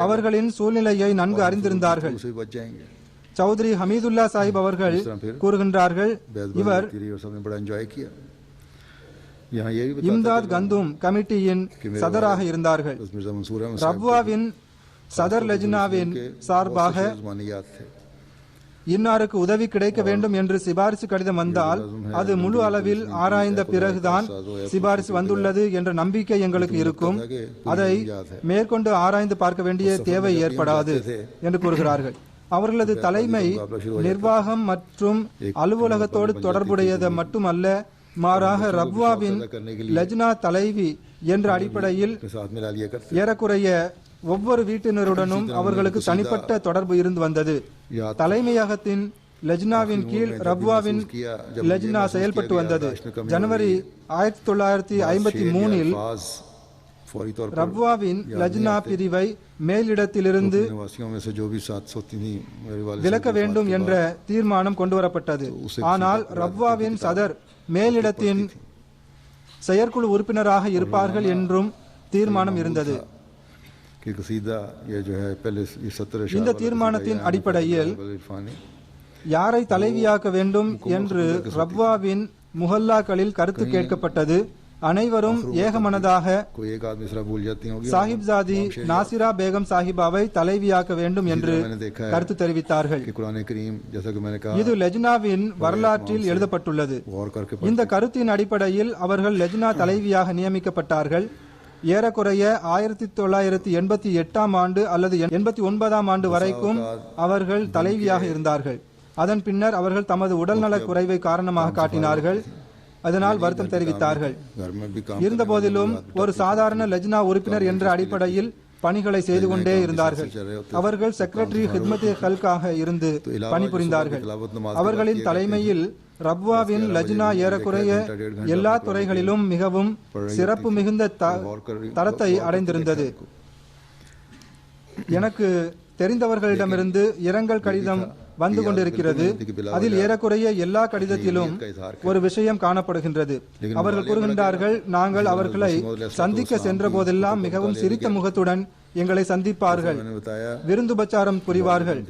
Speaker 2: அவர்களின் சூழ்நிலையை நன்கு அறிந்திருந்தார்கள்.
Speaker 1: उसे बच जाएंगे।
Speaker 2: சௌத்ரி ஹமீதுல்லா சாஹிப் அவர்கள் கூறுகின்றார்கள், இவர்
Speaker 1: और सबने बड़ा एंजॉय किया। यहाँ ये भी
Speaker 2: இம்தாத் கந்தும் கமிட்டியின் சதராக இருந்தார்கள்.
Speaker 1: मिर्जा मंसूर अहमद
Speaker 2: ரப்வாவின் சதர் லெஜ்னாவின் சார்பாக
Speaker 1: ज़मानियात थे।
Speaker 2: இன்னாருக்கு உதவி கிடைக்க வேண்டும் என்று சிபாரிசு கடிதம் வந்தால் அது முழு அளவில் ஆராய்ந்த பிறகுதான் சிபாரிசு வந்துள்ளது என்ற நம்பிக்கை எங்களுக்கு இருக்கும். அதை மேற்கொண்டு ஆராய்ந்து பார்க்க வேண்டிய தேவை ஏற்படாது என்று கூறுகிறார்கள். அவர்களது தலைமை நிர்வாகம் மற்றும் அலுவலகத்தோடு தொடர்புடையது மட்டுமல்ல, மாறாக ரப்வாவின் லஜ்னா தலைவி என்ற அடிப்படையில்
Speaker 1: अपने साथ मिला लिया करते
Speaker 2: ஏறக்குறைய ஒவ்வொரு வீட்டினருடனும் அவர்களுக்கு தனிப்பட்ட தொடர்பு இருந்து வந்தது. தலைமையகத்தின் லஜ்னாவின் கீழ் ரப்வாவின் லஜ்னா செயல்பட்டு வந்தது. ஜனவரி 1953
Speaker 1: फौरी तौर पर
Speaker 2: ரப்வாவின் லஜ்னா பிரிவை மேலிடத்திலிருந்து
Speaker 1: निवासियों में से जो भी 700 थी मेरे वाले
Speaker 2: விலக்க வேண்டும் என்ற தீர்மானம் கொண்டுவரப்பட்டது. ஆனால் ரப்வாவின் சதர் மேலிடத்தின் செயற்குழு உறுப்பினராக இருப்பார்கள் என்றும் தீர்மானம் இருந்தது.
Speaker 1: कि कसीदा ये जो है पहले ये 17
Speaker 2: இந்த தீர்மானத்தின் அடிப்படையில் யாரை தலைவியாக்க வேண்டும் என்று ரப்வாவின் முஹல்லாக்களில் கருத்து கேட்கப்பட்டது. அனைவரும் ஏகமனதாக
Speaker 1: कोई एक आदमी सरा भूल जाती होगी
Speaker 2: சாஹிப்ஜாதி நாசிரா பேகம் சாஹிபாவை தலைவியாக்க வேண்டும் என்று கருத்து தெரிவித்தார்கள்.
Speaker 1: कि कुरान करीम जैसा कि मैंने कहा
Speaker 2: இது லஜ்னாவின் வரலாற்றில் எழுதப்பட்டுள்ளது.
Speaker 1: गौर करके
Speaker 2: இந்த கருத்தின் அடிப்படையில் அவர்கள் லஜ்னா தலைவியாக நியமிக்கப்பட்டார்கள். ஏறக்குறைய 1988 ஆண்டு அல்லது 89 ஆண்டு வரைக்கும் அவர்கள் தலைவியாக இருந்தார்கள். அதன் பின்னர் அவர்கள் தமது உடல்நலக் குறைவை காரணமாக காட்டினார்கள். அதனால் வருத்தம் தெரிவித்தார்கள்.
Speaker 1: घर में भी काम
Speaker 2: இருந்த போதிலும் ஒரு சாதாரண லஜ்னா உறுப்பினர் என்ற அடிப்படையில் பணிகளை செய்து கொண்டே இருந்தார்கள். அவர்கள் செக்ரட்டரி ஹித்மத் ஹல்காக இருந்து பணிபுரிந்தார்கள். அவர்களின் தலைமையில் ரப்வாவின் லஜ்னா ஏறக்குறைய எல்லா துறைகளிலும் மிகவும் சிறப்பு மிகுந்த தரத்தை அடைந்திருந்தது. எனக்கு தெரிந்தவர்களிடமிருந்து இரங்கல் கடிதம் வந்து கொண்டிருக்கிறது. அதில் ஏறக்குறைய எல்லா கடிதத்திலும் ஒரு விஷயம் காணப்படுகின்றது. அவர்கள் கூறுகின்றார்கள், நாங்கள் அவர்களை சந்திக்க சென்ற போதெல்லாம் மிகவும் சிரித்த முகத்துடன் எங்களை சந்திப்பார்கள், விருந்துபச்சாரம் புரிவார்கள்,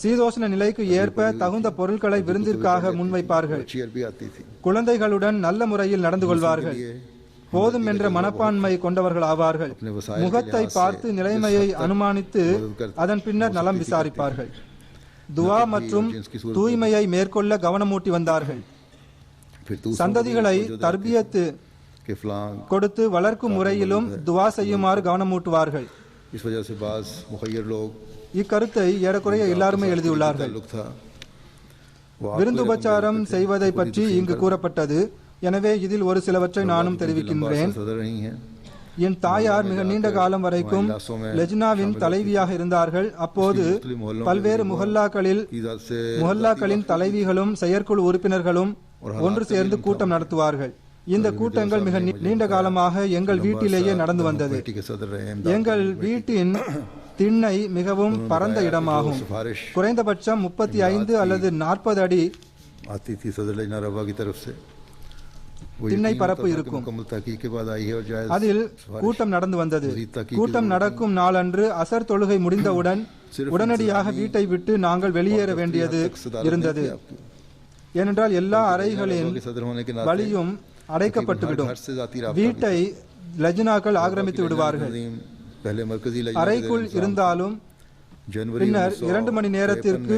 Speaker 2: சீதோஷ்ண நிலைக்கு ஏற்ப தகுந்த பொருட்களை விருந்திற்காக முன்வைப்பார்கள், குழந்தைகளுடன் நல்ல முறையில் நடந்து கொள்வார்கள், போதும் என்ற மனப்பான்மை கொண்டவர்கள் ஆவார்கள். முகத்தை பார்த்து நிலைமையை அனுமானித்து அதன் பின்னர் நலம் விசாரிப்பார்கள். துவா மற்றும் தூய்மையை மேற்கொள்ள கவனமூட்டி வந்தார்கள். சந்ததிகளை தர்பியத்து கொடுத்து வளர்க்கும் முறையிலும் துவா செய்யுமாறு கவனமூட்டுவார்கள். இக்கருத்தை ஏறக்குறைய எல்லாருமே எழுதியுள்ளார்கள். விருந்துபச்சாரம் செய்வதை பற்றி இங்கு கூறப்பட்டது. எனவே இதில் ஒரு சிலவற்றை நானும் தெரிவிக்கின்றேன். என் தாயார் மிக நீண்ட காலம் வரைக்கும் லஜ்னாவின் தலைவியாக இருந்தார்கள். அப்போது பல்வேறு முஹல்லாக்களின் தலைவிகளும் செயற்குழு உறுப்பினர்களும் ஒன்று சேர்ந்து கூட்டம் நடத்துவார்கள். இந்த கூட்டங்கள் மிக நீண்ட காலமாக எங்கள் வீட்டிலேயே நடந்து வந்தது. எங்கள் வீட்டின் திண்ணை மிகவும் பரந்த இடமாகும். குறைந்தபட்சம் 35 அல்லது 40 அடி திண்ணை பரப்பு இருக்கும். அதில் கூட்டம் நடந்து வந்தது. கூட்டம் நடக்கும் நாளன்று அசர் தொழுகை முடிந்தவுடன் உடனடியாக வீட்டை விட்டு நாங்கள் வெளியேற வேண்டியது இருந்தது. ஏனென்றால் எல்லா அறைகளின் வழியும் அடைக்கப்பட்டுவிடும். வீட்டை லஜ்னாக்கள் ஆக்கிரமித்து விடுவார்கள். அறைக்குள் இருந்தாலும் பின்னர் 2 மணி நேரத்திற்கு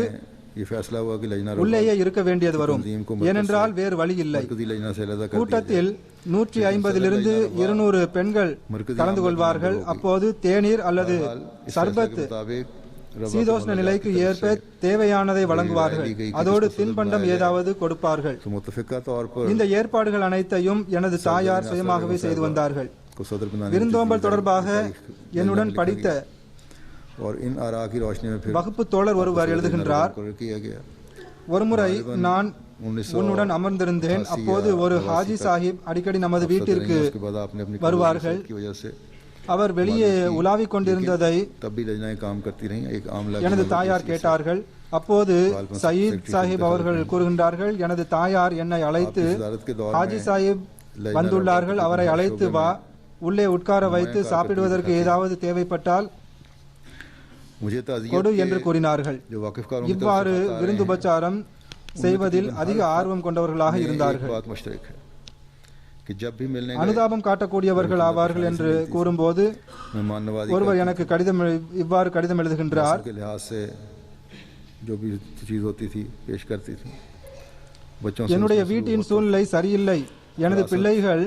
Speaker 2: உள்ளேயே இருக்க வேண்டியது வரும். ஏனென்றால் வேறு வழி இல்லை. கூட்டத்தில் 150 to 200 பெண்கள் கலந்து கொள்வார்கள். அப்போது தேநீர் அல்லது சர்பத் சீதோஷ்ண நிலைக்கு ஏற்ப தேவையானதை வழங்குவார்கள். அதோடு தின்பண்டம் ஏதாவது கொடுப்பார்கள். இந்த ஏற்பாடுகள் அனைத்தையும் எனது தாயார் சுயமாகவே செய்து வந்தார்கள். விருந்தோம்பல் தொடர்பாக என்னுடன் படித்த வகுப்பு தோழர் ஒருவர் எழுதுகின்றார், ஒருமுறை நான் உன்னுடன் அமர்ந்திருந்தேன். அப்போது ஒரு ஹாஜி சாஹிப் அடிக்கடி நமது வீட்டிற்கு வருவார்கள். அவர் வெளியே உலாவிக் கொண்டிருந்ததை எனது தாயார் கேட்டார்கள். அப்போது சயீத் சாஹிப் அவர்கள் கூறுகின்றார்கள், எனது தாயார் என்னை அழைத்து, ஹாஜி சாஹிப் வந்துள்ளார்கள், அவரை அழைத்து வா, உள்ளே உட்கார வைத்து சாப்பிடுவதற்கு ஏதாவது தேவைப்பட்டால் கொடு என்று கூறினார்கள். இவ்வாறு விருந்துபச்சாரம் செய்வதில் அதிக ஆர்வம் கொண்டவர்களாக இருந்தார்கள். அனுதாபம் காட்டக்கூடியவர்கள் ஆவார்கள் என்று கூறும்போது ஒருவர் எனக்கு இவ்வாறு கடிதம் எழுதுகின்றார், என்னுடைய வீட்டின் சூழ்நிலை சரியில்லை. எனது பிள்ளைகள்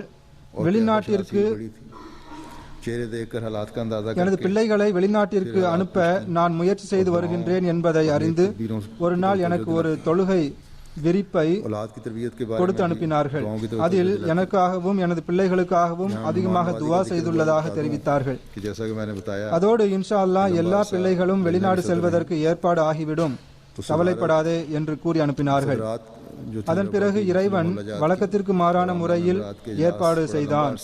Speaker 2: வெளிநாட்டிற்கு
Speaker 1: चेहरे देखकर हालात का अंदाजा
Speaker 2: எனது
Speaker 1: करके
Speaker 2: பிள்ளைகளை வெளிநாட்டிற்கு அனுப்ப நான் முயற்சி செய்து வருகின்றேன் என்பதை அறிந்து ஒரு நாள் எனக்கு ஒரு தொழுகை விரிப்பை
Speaker 1: औलाद की तरबियत के बारे
Speaker 2: கொடுத்து
Speaker 1: में
Speaker 2: அனுப்பினார்கள்
Speaker 1: दुआओं की तरफ
Speaker 2: அதில் எனக்காகவும் எனது பிள்ளைகளுக்காகவும் அதிகமாக துவா செய்துள்ளதாக தெரிவித்தார்கள்
Speaker 1: कि जैसा कि मैंने बताया
Speaker 2: அதோடு இன்ஷா அல்லாஹ் எல்லா பிள்ளைகளும் வெளிநாடு செல்வதற்கு ஏற்பாடு ஆகிவிடும், கவலைப்படாதே என்று கூறி அனுப்பினார்கள்.
Speaker 1: रात जो
Speaker 2: அதன் பிறகு இறைவன் வழக்கத்திற்கு மாறான முறையில் ஏற்பாடு செய்தான்.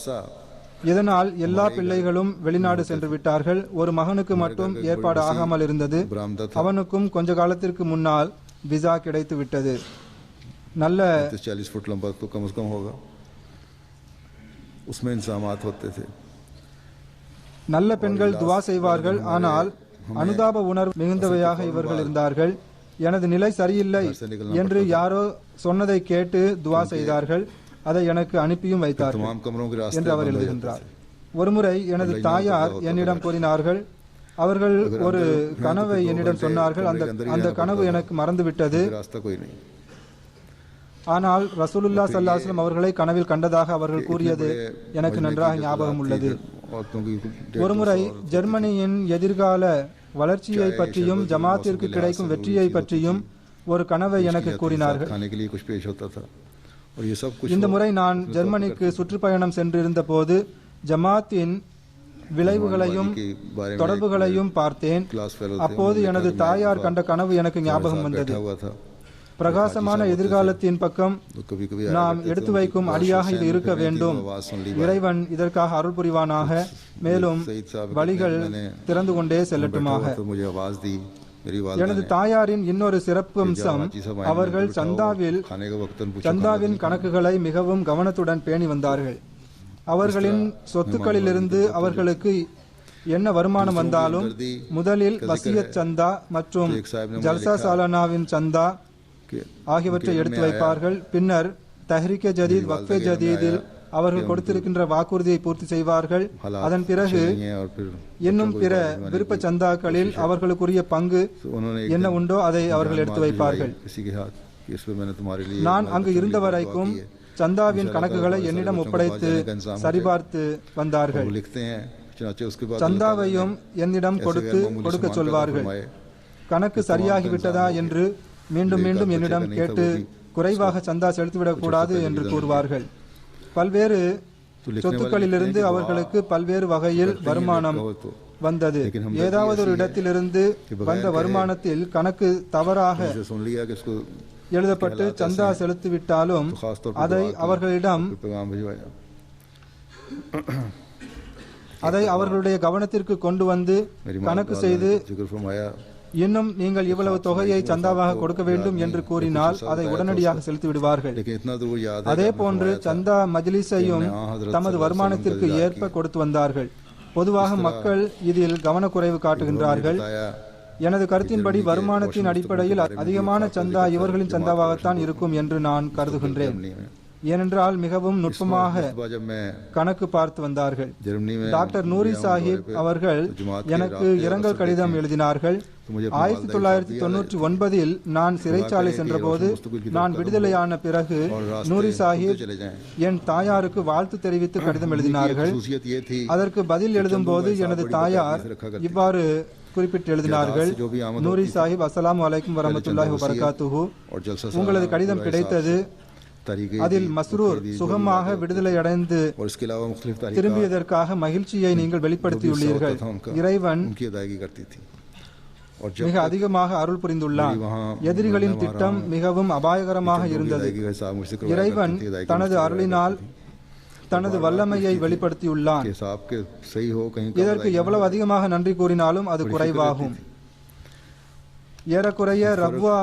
Speaker 2: இதனால் எல்லா பிள்ளைகளும் வெளிநாடு சென்று விட்டார்கள். ஒரு மகனுக்கு மட்டும் ஏற்பாடு ஆகாமல் இருந்தது. அவனுக்கும் கொஞ்ச காலத்திற்கு முன்னால் விசா கிடைத்து விட்டது. நல்ல
Speaker 1: 40 फुट लंबा तो कम से कम होगा, उसमें इंतजामात होते थे.
Speaker 2: நல்ல பெண்கள் துவா செய்வார்கள், ஆனால் அனுதாப உணர்வு மிகுந்தவையாக இவர்கள் இருந்தார்கள். எனது நிலை சரியில்லை என்று யாரோ சொன்னதை கேட்டு துவா செய்தார்கள். அதை எனக்கு அனுப்பியும் வைத்தார்கள்
Speaker 1: तमाम कमरों के रास्ते
Speaker 2: என்று அவர் எழுதுகின்றார். ஒருமுறை எனது தாயார் என்னிடம் கூறினார்கள், அவர்கள் ஒரு கனவை என்னிடம் சொன்னார்கள். அந்த கனவு எனக்கு மறந்துவிட்டது.
Speaker 1: रास्ता कोई नहीं.
Speaker 2: ஆனால் ரசூலுல்லாஹ் ஸல்லல்லாஹு அலைஹி வஸல்லம் அவர்களை கனவில் கண்டதாக அவர்கள் கூறியது எனக்கு நன்றாக ஞாபகம் உள்ளது. ஒருமுறை ஜெர்மனியின் எதிர்கால வளர்ச்சியை பற்றியும் ஜமாத்திற்கு கிடைக்கும் வெற்றியை பற்றியும் ஒரு கனவை எனக்கு கூறினார்கள். இந்த முறை நான் ஜெர்மனிக்கு சுற்றுப்பயணம் சென்றிருந்த போது ஜமாத்தின் விளைவுகளையும் தொடர்புகளையும் பார்த்தேன். அப்போது எனது தாயார் கண்ட கனவு எனக்கு ஞாபகம் வந்தது. பிரகாசமான எதிர்காலத்தின் பக்கம் நாம் எடுத்து வைக்கும் அடியாக இது இருக்க வேண்டும். இறைவன் இதற்காக அருள் புரிவானாக. மேலும் வழிகள் திறந்து கொண்டே செல்லட்டுமாக. எனது தாயாரின் இன்னொரு சிறப்பம்சம், அவர்கள் சந்தாவின் கணக்குகளை மிகவும் கவனத்துடன் பேணி வந்தார்கள். அவர்களின் சொத்துக்களிலிருந்து அவர்களுக்கு என்ன வருமானம் வந்தாலும் முதலில் வசியத் சந்தா மற்றும் ஜல்சா சாலானாவின் சந்தா ஆகியவற்றை எடுத்து வைப்பார்கள். பின்னர் தஹ்ரீகே ஜதீத், வக்ஃபே ஜதீதில் அவர்கள் கொடுத்திருக்கின்ற வாக்குறுதியை பூர்த்தி செய்வார்கள். அதன் பிறகு இன்னும் பிற விருப்ப சந்தாக்களில் அவர்களுக்குரிய பங்கு என்ன உண்டோ அதை அவர்கள் எடுத்து வைப்பார்கள். நான் அங்கு இருந்த வரைக்கும் சந்தாவின் கணக்குகளை என்னிடம் ஒப்படைத்து சரிபார்த்து வந்தார்கள். சந்தாவையும் என்னிடம் கொடுக்க சொல்வார்கள். கணக்கு சரியாகிவிட்டதா என்று மீண்டும் மீண்டும் என்னிடம் கேட்டு குறைவாக சந்தா செலுத்திவிடக் கூடாது என்று கூறுவார்கள். பல்வேறு சொத்துக்களிலிருந்து அவர்களுக்கு பல்வேறு வகையில் வருமானம் வந்தது. ஏதாவது ஒரு இடத்திலிருந்து வந்த வருமானத்தில் கணக்கு தவறாக எழுதப்பட்டு சந்தா செலுத்திவிட்டாலும் அதை அவர்களுடைய கவனத்திற்கு கொண்டு வந்து கணக்கு செய்து இன்னும் நீங்கள் இவ்வளவு தொகையை சந்தாவாக கொடுக்க வேண்டும் என்று கூறினால் அதை உடனடியாக செலுத்தி விடுவார்கள். அதே போன்று சந்தா மஜ்லிஸையும் தமது வருமானத்திற்கு ஏற்ப கொடுத்து வந்தார்கள். பொதுவாக மக்கள் இதில் கவனக்குறைவு காட்டுகின்றார்கள். எனது கருத்தின்படி வருமானத்தின் அடிப்படையில் அதிகமான சந்தா இவர்களின் சந்தாவாகத்தான் இருக்கும் என்று நான் கருதுகின்றேன். ஏனென்றால் மிகவும் நுட்பமாக கணக்கு பார்த்து வந்தார்கள். டாக்டர் நூரி சாஹிப் அவர்கள் எனக்கு இரங்கல் கடிதம் எழுதினார்கள். 1999 நான் சிறைச்சாலை சென்றபோது நான் விடுதலையான பிறகு நூரி சாஹிப் என் தாயாருக்கு வாழ்த்து தெரிவித்து கடிதம் எழுதினார்கள். அதற்கு பதில் எழுதும் போது எனது தாயார் இவ்வாறு குறிப்பிட்டு எழுதினார்கள், நூரி சாஹிப், அஸ்ஸலாமு அலைக்கும் வரஹ்மத்துல்லாஹி வபரகாத்துஹு. உங்களது கடிதம் கிடைத்தது. அதில் மஸ்ரூர் சுகமாக விடுதலை அடைந்து திரும்பியதற்காக மகிழ்ச்சியை நீங்கள் வெளிப்படுத்தியுள்ளீர்கள். இறைவன் மிக அதிகமாக அருள் புரிந்துள்ளான். எதிரிகளின் திட்டம் மிகவும் அபாயகரமாக இருந்தது. இறைவன் தனது அருளினால் தனது வல்லமையை வெளிப்படுத்தியுள்ளான். இதற்கு எவ்வளவு அதிகமாக நன்றி கூறினாலும் அது குறைவாகும். ஏறக்குறைய ரப்வா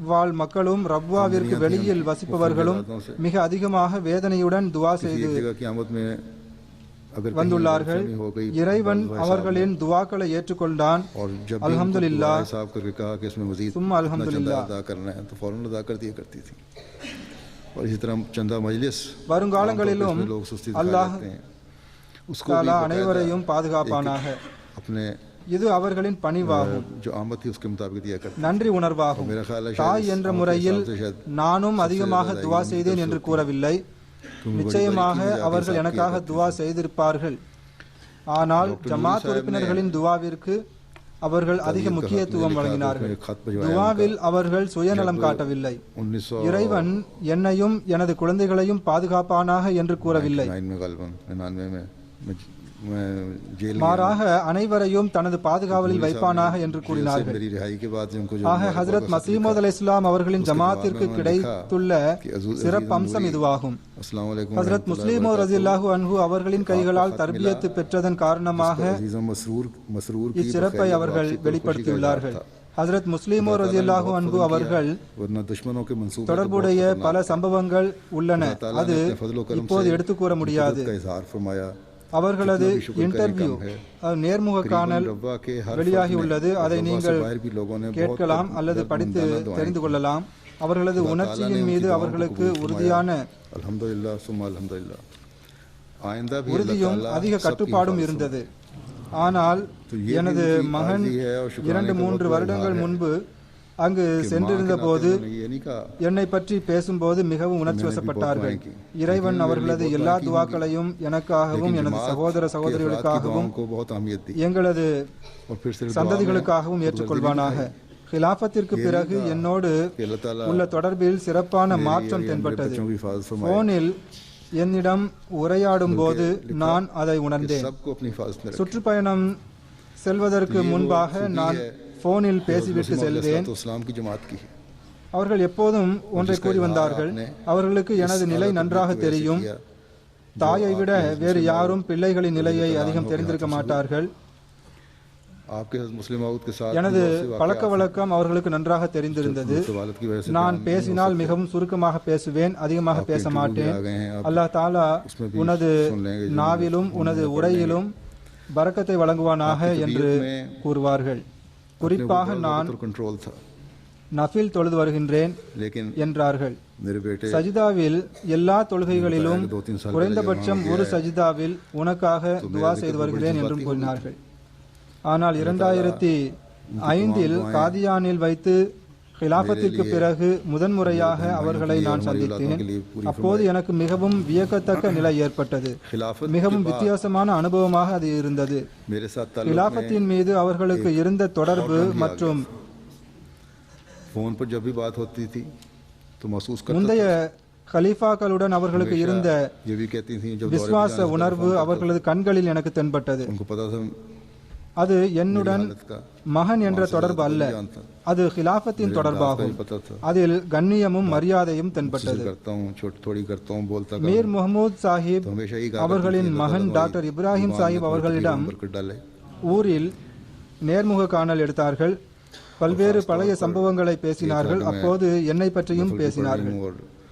Speaker 2: வாழ் மக்களும் ரப்வாவிற்கு வெளியில் வசிப்பவர்களும் மிக அதிகமாக வேதனையுடன் துவா செய்து வந்துள்ளார்கள். இறைவன் அவர்களின் துவாக்களை ஏற்றுக்கொண்டான். அல்ஹம்துலில்லாஹ், சும்மா அல்ஹம்துலில்லாஹ். வருங்காலங்களிலும் அல்லாஹ் தஆலா அனைவரையும் பாதுகாப்பானாக. இது அவர்களின் பணிவாகும், நன்றி உணர்வாகும். தாய் என்ற முறையில் நானும் அதிகமாக துவா செய்தேன் என்று கூறவில்லை. நிச்சயமாக அவர்கள் எனக்காக துவா செய்திருப்பார்கள். ஆனால் ஜமாத் உறுப்பினர்களின் துவாவிற்கு அவர்கள் அதிக முக்கியத்துவம் வழங்கினார்கள். துவாவில் அவர்கள் சுயநலம் காட்டவில்லை. இறைவன் என்னையும் எனது குழந்தைகளையும் பாதுகாப்பானாக என்று கூறவில்லை. மாறாக அனைவரையும் தனது பாதுகாவலில் வைப்பானாக என்று கூறினார்கள். ஆக ஹஜ்ரத் மசீமோத் அலைஹிஸ்ஸலாம் அவர்களின் ஜமாத்திற்கு கிடைத்துள்ள சிறப்பம்சம் இதுவாகும். ஹஜ்ரத் முஸ்லிமோ ரலியல்லாஹு அன்ஹு அவர்களின் கைகளால் தர்பியத்து பெற்றதன் காரணமாக இச்சிறப்பை அவர்கள் வெளிப்படுத்தியுள்ளார்கள். ஹஜ்ரத் முஸ்லிமோ ரலியல்லாஹு அன்ஹு அவர்கள் தொடர்புடைய பல சம்பவங்கள் உள்ளன. அது இப்போது எடுத்துக் கூற முடியாது. அவர்களது இன்டர்வியூ நேர்முக காணல் வெளியாகி உள்ளது. அதை நீங்கள் கேட்கலாம் அல்லது படித்து தெரிந்து கொள்ளலாம். அவர்களது உணர்ச்சியின் மீது அவர்களுக்கு உறுதியான உறுதியும் அதிக கட்டுப்பாடும் இருந்தது. ஆனால் எனது மகன் 2-3 வருடங்கள் முன்பு அங்கு சென்றிருந்த போது என்னை பற்றி பேசும்போது மிகவும் உணர்ச்சி வசப்பட்டார்கள். இறைவன் அவர்களது எல்லா துவாக்களையும் எனக்காகவும் எனது சகோதர சகோதரிகளுக்காகவும் எங்களது சந்ததிகளுக்காகவும் ஏற்றுக்கொள்வானாக. ஹிலாஃபத்திற்கு பிறகு என்னோடு உள்ள தொடர்பில் சிறப்பான மாற்றம் தென்பட்டது. போனில் என்னிடம் உரையாடும் போது நான் அதை உணர்ந்தேன். சுற்றுப்பயணம் செல்வதற்கு முன்பாக நான் போனில் பேசிவிட்டு செல்வேன். அவர்கள் எப்போதும் ஒன்றை கூறி வந்தார்கள், அவர்களுக்கு எனது நிலை நன்றாக தெரியும். தாயை விட வேறு யாரும் பிள்ளைகளின் நிலையை அதிகம் தெரிந்திருக்க மாட்டார்கள். எனது பழக்க வழக்கம் அவர்களுக்கு நன்றாக தெரிந்திருந்தது. நான் பேசினால் மிகவும் சுருக்கமாக பேசுவேன், அதிகமாக பேச மாட்டேன். அல்லாஹ் தாலா உனது நாவிலும் உனது உரையிலும் பரக்கத்தை வழங்குவானாக என்று கூறுவார்கள். குறிப்பாக நான் நஃபில் தொழுது வருகின்றேன் என்றார்கள். சஜிதாவில் எல்லா தொழுகைகளிலும் குறைந்தபட்சம் ஒரு சஜிதாவில் உனக்காக துவா செய்து வருகிறேன் என்றும் கூறினார்கள். ஆனால் 2005 காதியானில் வைத்து ஹிலாஃபத்திற்கு பிறகு முதன்முறையாக அவர்களை நான் சந்தித்தேன். அப்போது எனக்கு மிகவும் வியக்கத்தக்க நிலை ஏற்பட்டது. மிகவும் வித்தியாசமான அனுபவமாக அது இருந்தது. ஹிலாஃபத்தின் மீது அவர்களுக்கு இருந்த தொடர்பு மற்றும் முந்தைய கலீஃபாக்களுடன் அவர்களுக்கு இருந்த விசுவாச உணர்வு அவர்களது கண்களில் எனக்கு தென்பட்டது. அது என்னுடன் மகன் என்ற தொடர்பு அல்ல, அது ஹிலாஃபத்தின் தொடர்பாகும். அதில் கண்ணியமும் மரியாதையும் தென்பட்டது. மீர் முஹம்மூத் சாஹிப் அவர்களின் மகன் டாக்டர் இப்ராஹிம் சாஹிப் அவர்களிடம் ஊரில் நேர்முக காணல் எடுத்தார்கள். பல்வேறு பழைய சம்பவங்களை பேசினார்கள். அப்போது என்னை பற்றியும் பேசினார்கள்.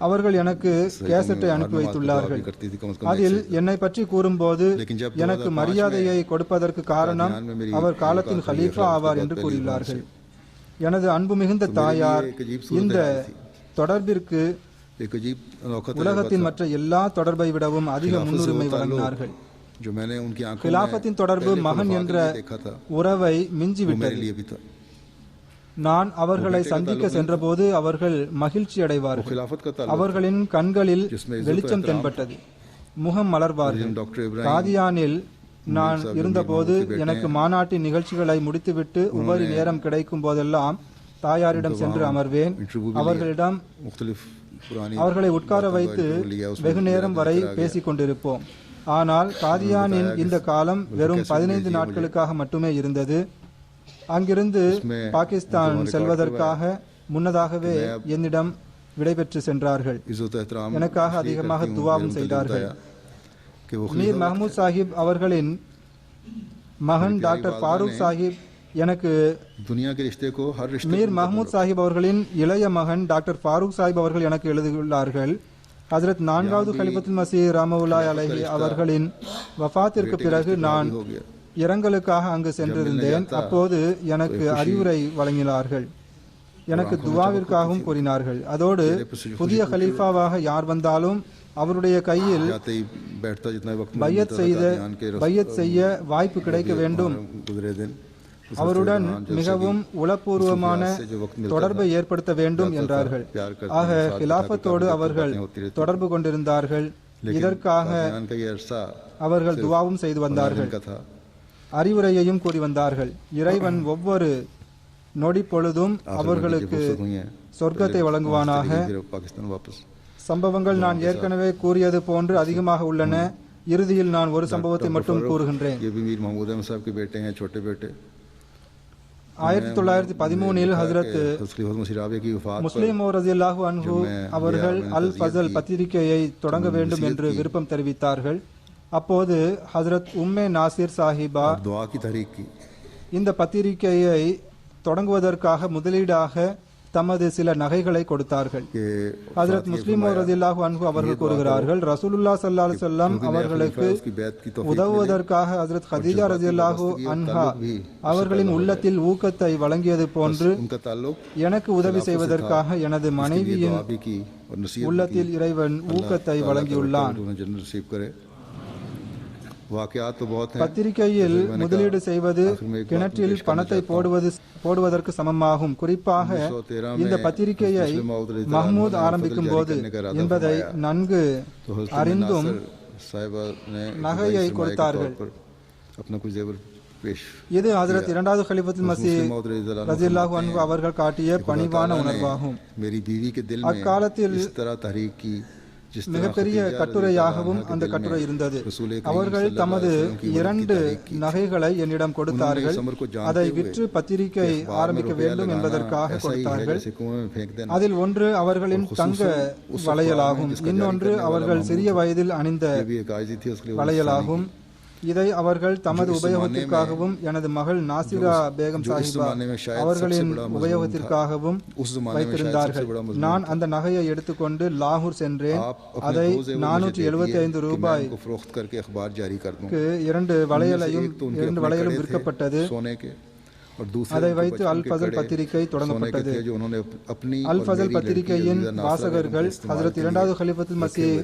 Speaker 2: அவர்கள் எனக்கு கேசட்டை அனுப்பி வைத்துள்ளார்கள். அதில் என்னை பற்றி கூறும்போது எனக்கு மரியாதையை கொடுப்பதற்கு காரணம் அவர் காலத்தின் ஹலீஃபா ஆவார் என்று கூறியுள்ளார்கள். எனது அன்பு மிகுந்த தாயார் இந்த தொடர்பிற்கு உலகத்தின் மற்ற எல்லா தொடர்பை விடவும் அதிக முன்னுரிமை வழங்கினார்கள். ஹிலாஃபத்தின் தொடர்பு மகன் என்ற உறவை மிஞ்சிவிட்டது. நான் அவர்களை சந்திக்க சென்றபோது அவர்கள் மகிழ்ச்சி அடைவார்கள். அவர்களின் கண்களில் வெளிச்சம் தென்பட்டது, முகம் மலர்வார்கள். காதியானில் நான் இருந்தபோது எனக்கு மாநாட்டின் நிகழ்ச்சிகளை முடித்துவிட்டு உபரி நேரம் கிடைக்கும் போதெல்லாம் தாயாரிடம் சென்று அமர்வேன். அவர்களிடம் அவர்களை உட்கார வைத்து வெகு நேரம் வரை பேசிக் கொண்டிருப்போம். ஆனால் காதியானின் இந்த காலம் வெறும் 15 நாட்களுக்காக மட்டுமே இருந்தது. அங்கிருந்து பாகிஸ்தான் செல்வதற்காக முன்னதாகவே என்னிடம் விடைபெற்று சென்றார்கள். எனக்காக அதிகமாக துவாவும் செய்தார்கள். மீர் மஹமூத் சாஹிப் அவர்களின் மகன் டாக்டர் ஃபாரூக் சாஹிப் எனக்கு மீர் மஹமூத் சாஹிப் அவர்களின் இளைய மகன் டாக்டர் ஃபாரூக் சாஹிப் அவர்கள் எனக்கு எழுதியுள்ளார்கள். ஹஜ்ரத் 4வது கலிஃபத்துல் மஸீஹ் ரஹ்மத்துல்லாஹி அலைஹி அவர்களின் வஃபாத்திற்கு பிறகு நான் இரங்கலுக்காக அங்கு சென்றிருந்தேன். அப்போது எனக்கு அறிவுரை வழங்கினார்கள், எனக்கு துவாவிற்காகவும் கூறினார்கள். அதோடு புதிய கலீஃபாவாக யார் வந்தாலும் அவருடைய கையில் பையத் செய்ய வாய்ப்பு கிடைக்க வேண்டும், அவருடன் மிகவும் உளப்பூர்வமான தொடர்பை ஏற்படுத்த வேண்டும் என்றார்கள். ஆக ஹிலாஃபத்தோடு அவர்கள் தொடர்பு கொண்டிருந்தார்கள். இதற்காக அவர்கள் துவாவும் செய்து வந்தார்கள்,
Speaker 1: का था।
Speaker 2: அறிவுரையையும் கூறி வந்தார்கள். இறைவன் ஒவ்வொரு நொடி பொழுதும் அவர்களுக்கு சொர்க்கத்தை வழங்குவானாக.
Speaker 1: पाकिस्तान वापस
Speaker 2: சம்பவங்கள் நான் ஏற்கனவே கூறியது போன்று அதிகமாக உள்ளன. இறுதியில் நான் ஒரு சம்பவத்தை மட்டும் கூறுகின்றேன்.
Speaker 1: ये भी मीर महमूद अहमद साहब के बेटे हैं, छोटे बेटे।
Speaker 2: 1913 ஹஜ்ரத் முஸ்லிம் ரலியல்லாஹு அன்ஹு அவர்கள் அல் ஃபஸல் பத்திரிகையை தொடங்க வேண்டும் என்று விருப்பம் தெரிவித்தார்கள். அப்போது ஹஜ்ரத் உம்மே நாசிர் சாஹிபா
Speaker 1: दुआ की तहरीक की।
Speaker 2: இந்த பத்திரிகையை தொடங்குவதற்காக முதலீடாக தமது சில நகைகளை கொடுத்தார்கள். ஹஜ்ரத் முஸ்லிம் ரலியல்லாஹு அன்ஹு அவர்கள் கூறுகிறார்கள், ரசூலுல்லாஹ் ஸல்லல்லாஹு அலைஹி வஸல்லம் அவர்களுக்கு உதவுவதற்காக ஹஜ்ரத் கதீஜா ரலியல்லாஹு அன்ஹா அவர்களின் உள்ளத்தில் ஊக்கத்தை வழங்கியது போன்று எனக்கு உதவி செய்வதற்காக எனது மனைவியின் உள்ளத்தில் இறைவன் ஊக்கத்தை வழங்கியுள்ளான். பத்திரிகையில் முதலீடு செய்வது கிணற்றில் பணத்தை போடுவதற்கு சமமாகும். குறிப்பாக இந்த பத்திரிகையை மஹ்மூத் ஆரம்பிக்கும் போது என்பதை நன்கு அறிந்தும் நகையை கொடுத்தார்கள். இது ஹஜ்ரத் இரண்டாவது கலிஃபத்துல் மஸீஹ் ரலியல்லாஹு அன்ஹு அவர்கள் காட்டிய பணிவான உணர்வாகும். அக்காலத்தில் மிகப்பெரிய கட்டுரையாகவும் அந்த கட்டுரை இருந்தது. அவர்கள் தமது 2 நகைகளை என்னிடம் கொடுத்தார்கள். அதை விற்று பத்திரிகை ஆரம்பிக்க வேண்டும் என்பதற்காக கொடுத்தார்கள். அதில் ஒன்று அவர்களின் தங்க வளையலாகும், இன்னொன்று அவர்கள் சிறிய வயதில் அணிந்த வளையலாகும். இதை அவர்கள் தமது உபயோகத்திற்காகவும் எனது மகள் நாசிரா பேகம் சாஹிபா அவர்களின் உபயோகத்திற்காகவும் வைத்திருந்தார்கள். நான் அந்த நகையை எடுத்துக்கொண்டு லாகூர் சென்றேன். அதை 475 ரூபாய்க்கு 2 வளையலும் விற்கப்பட்டது. அதை வைத்து அல் ஃபஸல் பத்திரிகை தொடங்கப்பட்டது. அல் ஃபஸல் பத்திரிகையின் வாசகர்கள் ஹஜ்ரத் இரண்டாவது கலிஃபத்துல் மஸீஹ்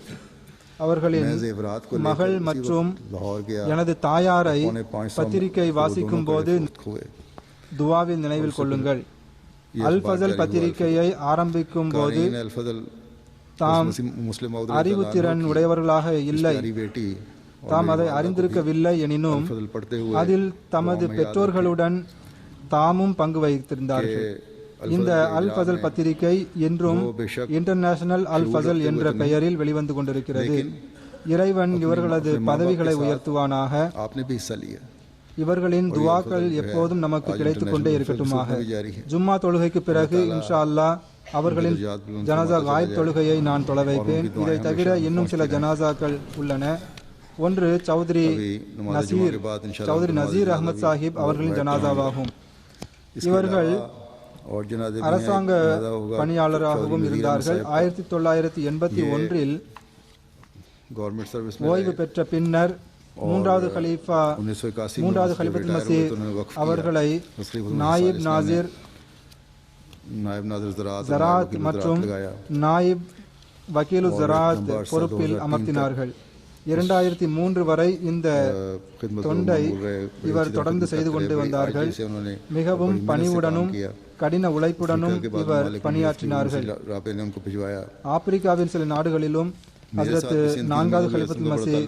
Speaker 2: அவர்களின் மகள் மற்றும் எனது தாயாரை பத்திரிகை வாசிக்கும் போது துவாவில் நினைவில் கொள்ளுங்கள். அல் ஃபஸல் பத்திரிகையை ஆரம்பிக்கும் போது தாம் அறிவுத்திறன் உடையவர்களாக இல்லை, தாம் அதை அறிந்திருக்கவில்லை எனினும் அதில் தமது பெற்றோர்களுடன் தாமும் பங்கு வகித்திருந்தார்கள். இந்த அல் ஃபஸல் பத்திரிகை இன்றும் இன்டர்நேஷனல் அல் ஃபஸல் என்ற பெயரில் வெளிவந்து கொண்டிருக்கிறது. இறைவன் இவர்களது பதவிகளை உயர்த்துவானாக. இவர்களின் துவாக்கள் எப்போதும் நமக்கு கிடைத்துக் கொண்டே இருக்கட்டுமாக. ஜும்மா தொழுகைக்கு பிறகு இன்ஷா அல்லாஹ் அவர்களின் ஜனாசா காயிப் தொழுகையை நான் தொழ வைப்பேன். இதை தவிர இன்னும் சில ஜனாசாக்கள் உள்ளன. ஒன்று சௌத்ரி நசீர் அஹ்மத் சாஹிப் அவர்களின் ஜனாசாவாகும். இவர்கள் அரசாங்க பணியாளராகவும் இருந்தார்கள். 1981 ஓய்வு பெற்ற பின்னர் மூன்றாவது கலிஃபத்துல் மஸீஹ் அவர்களை நாயிப் நாசிர் ஜராத் மற்றும் நாயிப் வக்கீலு ஜராத் பொறுப்பில் அமர்த்தினார்கள். 2003 வரை இந்த தொண்டை இவர் தொடர்ந்து செய்து கொண்டு வந்தார்கள். மிகவும் பணிவுடனும் கடின உழைப்புடனும் இவர் பணியாற்றினார்கள். ஆப்பிரிக்காவின் சில நாடுகளிலும் ஹஜ்ரத் நான்காவது கலிஃபத்துல் மஸீஹ்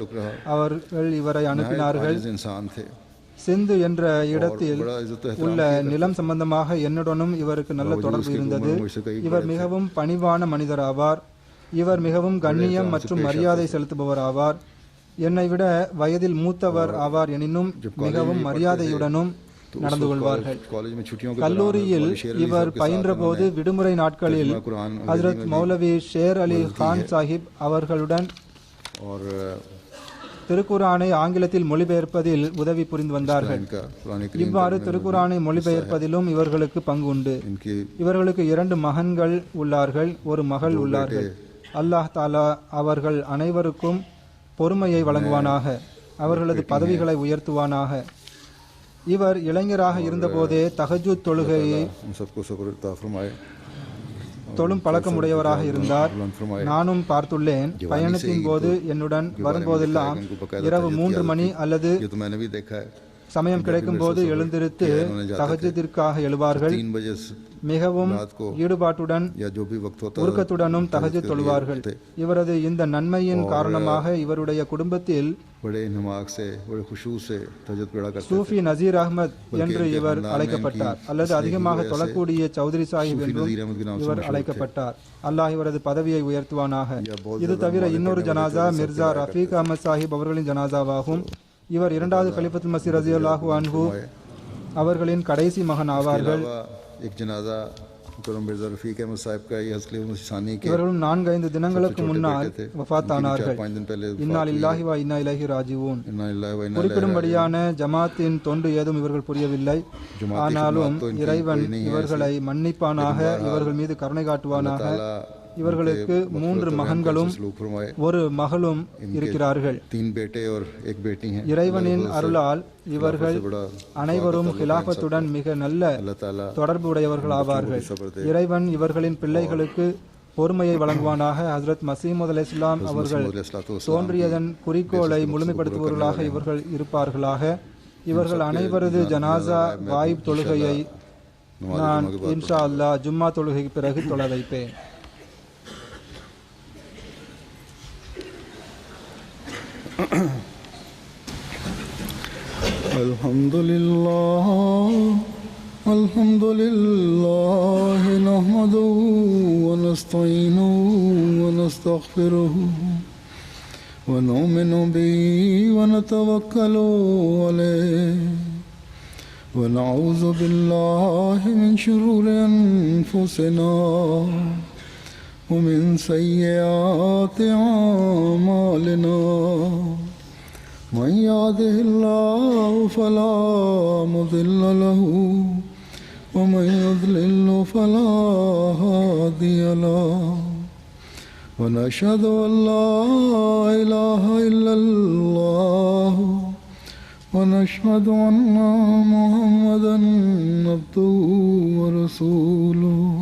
Speaker 2: அவர்கள் இவரை அனுப்பினார்கள். சிந்து என்ற இடத்தில் உள்ள நிலம் சம்பந்தமாக என்னுடனும் இவருக்கு நல்ல தொடர்பு இருந்தது. இவர் மிகவும் பணிவான மனிதர் ஆவார். இவர் மிகவும் கண்ணியம் மற்றும் மரியாதை செலுத்துபவர் ஆவார். என்னை விட வயதில் மூத்தவர் ஆவார் எனினும் மிகவும் மரியாதையுடனும் நடந்து கொள்வார்கள். கல்லூரியில் இவர் பயின்ற போது விடுமுறை நாட்களில் ஹஜ்ரத் மௌலவி ஷேர் அலி கான் சாஹிப் அவர்களுடன் திருக்குரானை ஆங்கிலத்தில் மொழிபெயர்ப்பதில் உதவி புரிந்து வந்தார்கள். இவ்வாறு திருக்குரானை மொழிபெயர்ப்பதிலும் இவர்களுக்கு பங்கு உண்டு. இவர்களுக்கு 2 மகன்கள் உள்ளார்கள், ஒரு மகள் உள்ளார்கள். அல்லாஹ் தாலா அவர்கள் அனைவருக்கும் பொறுமையை வழங்குவானாக, அவர்களது பதவிகளை உயர்த்துவானாக. இவர் இளைஞராக இருந்தபோதே தஹஜ்ஜுத் தொழுகையை தொழும் பழக்கமுடையவராக இருந்தார். நானும் பார்த்துள்ளேன். பயணத்தின் போது என்னுடன் வரும்போதெல்லாம் இரவு 3 மணி அல்லது சமயம் கிடைக்கும் போது எழுந்திருத்து தஹஜ்ஜுதிற்காக எழுவார்கள்.
Speaker 1: 3 बजे
Speaker 2: மிகவும் ஈடுபாட்டுடன்
Speaker 1: या जो भी वक्त होता
Speaker 2: உருக்கத்துடனும் தஹஜ்ஜுத் தொழுவார்கள். இவரது இந்த நன்மையின் காரணமாக இவருடைய குடும்பத்தில்
Speaker 1: बड़े नमाज से बड़े खुशू से तहज्जुद पढ़ा करते
Speaker 2: சூஃபி நசீர் அஹ்மத் என்று இவர் அழைக்கப்பட்டார், அல்லது அதிகமாக தொழக்கூடிய சௌத்ரி சாஹிப் என்றும் இவர் அழைக்கப்பட்டார். அல்லாஹ் இவரது பதவியை உயர்த்துவானாக. இது தவிர இன்னொரு ஜனாசா மிர்சா ரஃபீக் அஹமத் சாஹிப் அவர்களின் ஜனாசாவாகும். இவர் 2வது கலிஃபத்துல் மஸீஹ் ரலியல்லாஹு அன்ஹு அவர்களின் கடைசி மகன் ஆவார்கள்.
Speaker 1: एक जनाजा मिर्जा रफीक अहमद साहब का ये हस्ले सानी के
Speaker 2: இவர்களும் 4-5 தினங்களுக்கு முன்னால் வஃபாத்தானார்கள். இன்னா லில்லாஹி வ இன்னா இலைஹி ராஜிஊன். குறிப்பிடும்படியான ஜமாத்தின் தொண்டு ஏதும் இவர்கள் புரியவில்லை. ஆனாலும் இறைவன் இவர்களை மன்னிப்பானாக, இவர்கள் மீது கருணை காட்டுவானாக. இவர்களுக்கு 3 மகன்களும் 1 மகளும் இருக்கிறார்கள். இறைவனின் அருளால் இவர்கள் அனைவரும் ஹிலாஃபத்துடன் மிக நல்ல தொடர்பு உடையவர்கள் ஆவார்கள். இறைவன் இவர்களின் பிள்ளைகளுக்கு பொறுமையை வழங்குவானாக. ஹஜ்ரத் மசீமது அலைஹிஸ்ஸலாம் அவர்கள் தோன்றியதன் குறிக்கோளை முழுமைப்படுத்துபவர்களாக இவர்கள் இருப்பார்களாக. இவர்கள் அனைவரது ஜனாசா வாயிப் தொழுகையை நான் இன்ஷா அல்லாஹ் ஜும்மா தொழுகைக்கு பிறகு தொழ வைப்பேன்.
Speaker 1: अल्हम्दुलिल्लाह नहमदुहु व नस्तईनुहु व नस्तगफिरुहु व नु'मिनु बिही व नतवक्कलु अलैहि व नऊज़ु बिल्लाहि मिन शुरूरि अनफुसिना व मिन सय्यिआति अमालिना मन यहदिहिल्लाहु फला मुदिल्ल लहु व मन युद्लिल्हु फला हादिय लहु व नशहदु अन ला इलाहा इल्लल्लाह व नशहदु अन्ना मुहम्मदन अब्दुहु व रसूलुहु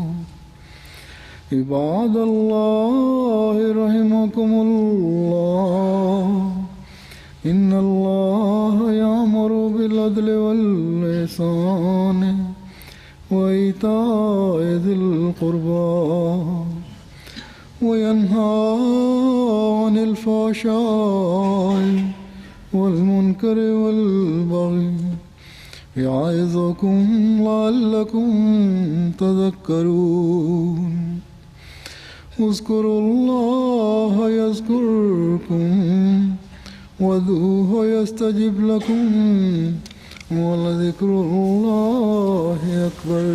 Speaker 1: इबादल्लाहि रहिमकुमुल्लाह إن الله يأمر بالعدل والإحسان وإيتاء ذي القربى وينهى عن الفحشاء والمنكر والبغي يعظكم لعلكم تذكرون اذكروا الله يذكركم وادعوه يستجب لكم ولذكر الله أكبر.